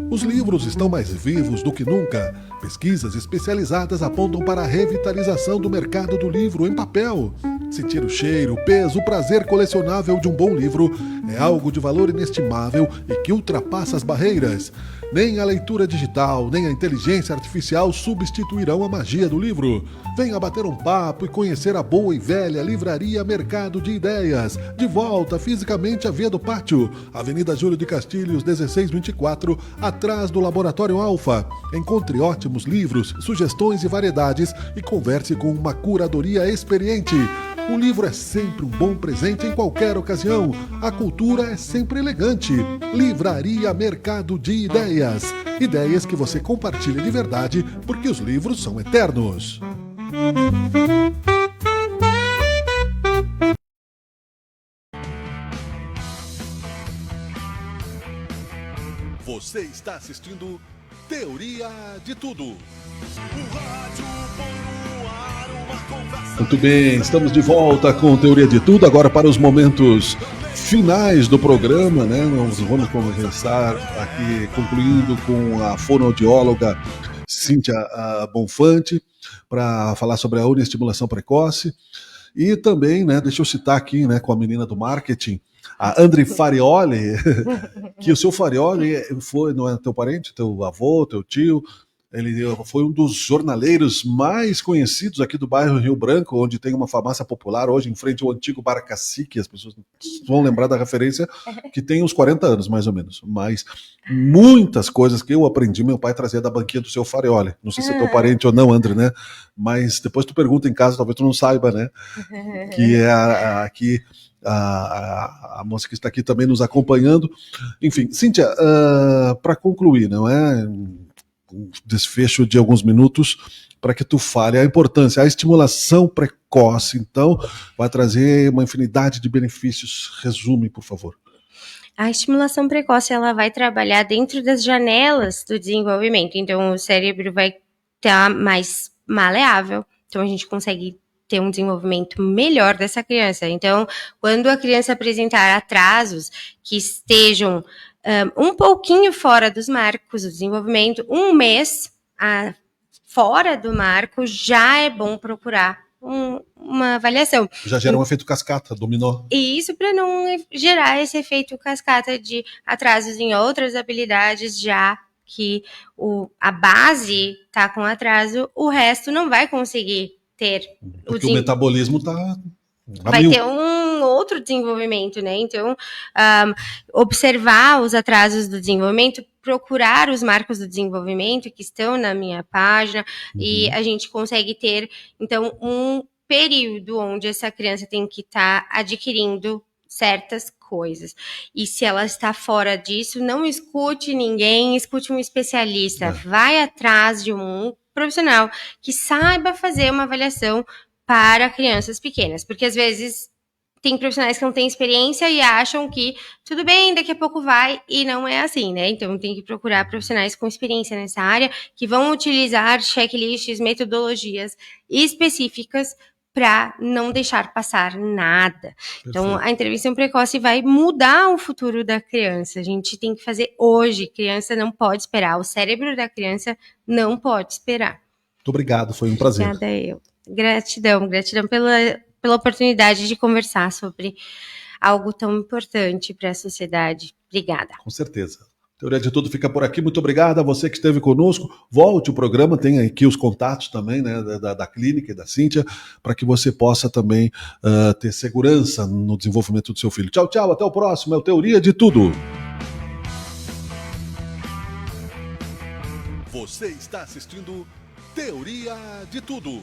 Os livros estão mais vivos do que nunca. Pesquisas especializadas apontam para a revitalização do mercado do livro em papel. Sentir o cheiro, o peso, o prazer colecionável de um bom livro é algo de valor inestimável e que ultrapassa as barreiras. Nem a leitura digital, nem a inteligência artificial substituirão a magia do livro. Venha bater um papo e conhecer a boa e velha livraria Mercado de Ideias. De volta fisicamente à Via do Pátio, Avenida Júlio de Castilhos, 1624, atrás do Laboratório Alfa. Encontre ótimos livros, sugestões e variedades e converse com uma curadoria experiente. Um livro é sempre um bom presente em qualquer ocasião. A cultura é sempre elegante. Livraria Mercado de Ideias. Ideias que você compartilha de verdade, porque os livros são eternos. Você está assistindo Teoria de Tudo. O rádio põe no ar uma conversa. Muito bem, estamos de volta com Teoria de Tudo, agora para os momentos finais do programa, né? Nós vamos começar aqui concluindo com a fonoaudióloga Cíntia Bonfante para falar sobre a ureestimulação precoce. E também, né, deixa eu citar aqui, né, com a menina do marketing, a André Farioli, que o seu Farioli não é teu parente, teu avô, teu tio. Ele foi um dos jornaleiros mais conhecidos aqui do bairro Rio Branco, onde tem uma farmácia popular hoje, em frente ao antigo Bar Cacique. As pessoas vão lembrar da referência, que tem uns 40 anos, mais ou menos. Mas muitas coisas que eu aprendi, meu pai trazia da banquinha do seu Farioli. Não sei se é teu parente ou não, André, né? Mas depois tu pergunta em casa, talvez tu não saiba, né? Que é aqui... A moça que está aqui também nos acompanhando. Enfim, Cíntia, para concluir, não é? Um desfecho de alguns minutos para que tu fale a importância, a estimulação precoce, então, vai trazer uma infinidade de benefícios. Resume, por favor. A estimulação precoce, ela vai trabalhar dentro das janelas do desenvolvimento, então o cérebro vai estar mais maleável, então a gente consegue ter um desenvolvimento melhor dessa criança. Então, quando a criança apresentar atrasos que estejam um pouquinho fora dos marcos do desenvolvimento, um mês fora do marco, já é bom procurar uma avaliação. Já gera um efeito cascata, dominó. E isso para não gerar esse efeito cascata de atrasos em outras habilidades, já que a base está com atraso, o resto não vai conseguir ter. Porque o metabolismo está... Vai ter um outro desenvolvimento, né? Então, observar os atrasos do desenvolvimento, procurar os marcos do desenvolvimento que estão na minha página, e a gente consegue ter, então, um período onde essa criança tem que estar adquirindo certas coisas. E se ela está fora disso, não escute ninguém, escute um especialista. Vai atrás de um profissional que saiba fazer uma avaliação para crianças pequenas, porque às vezes tem profissionais que não têm experiência e acham que tudo bem, daqui a pouco vai, e não é assim, né? Então tem que procurar profissionais com experiência nessa área, que vão utilizar checklists, metodologias específicas para não deixar passar nada. Então, a intervenção precoce vai mudar o futuro da criança. A gente tem que fazer hoje. Criança não pode esperar. O cérebro da criança não pode esperar. Muito obrigado, foi um prazer. Obrigada eu. Gratidão pela oportunidade de conversar sobre algo tão importante para a sociedade. Obrigada. Com certeza. Teoria de Tudo fica por aqui. Muito obrigado a você que esteve conosco. Volte o programa, tem aqui os contatos também, né, da clínica e da Cíntia, para que você possa também ter segurança no desenvolvimento do seu filho. Tchau, tchau. Até o próximo. É o Teoria de Tudo. Você está assistindo Teoria de Tudo.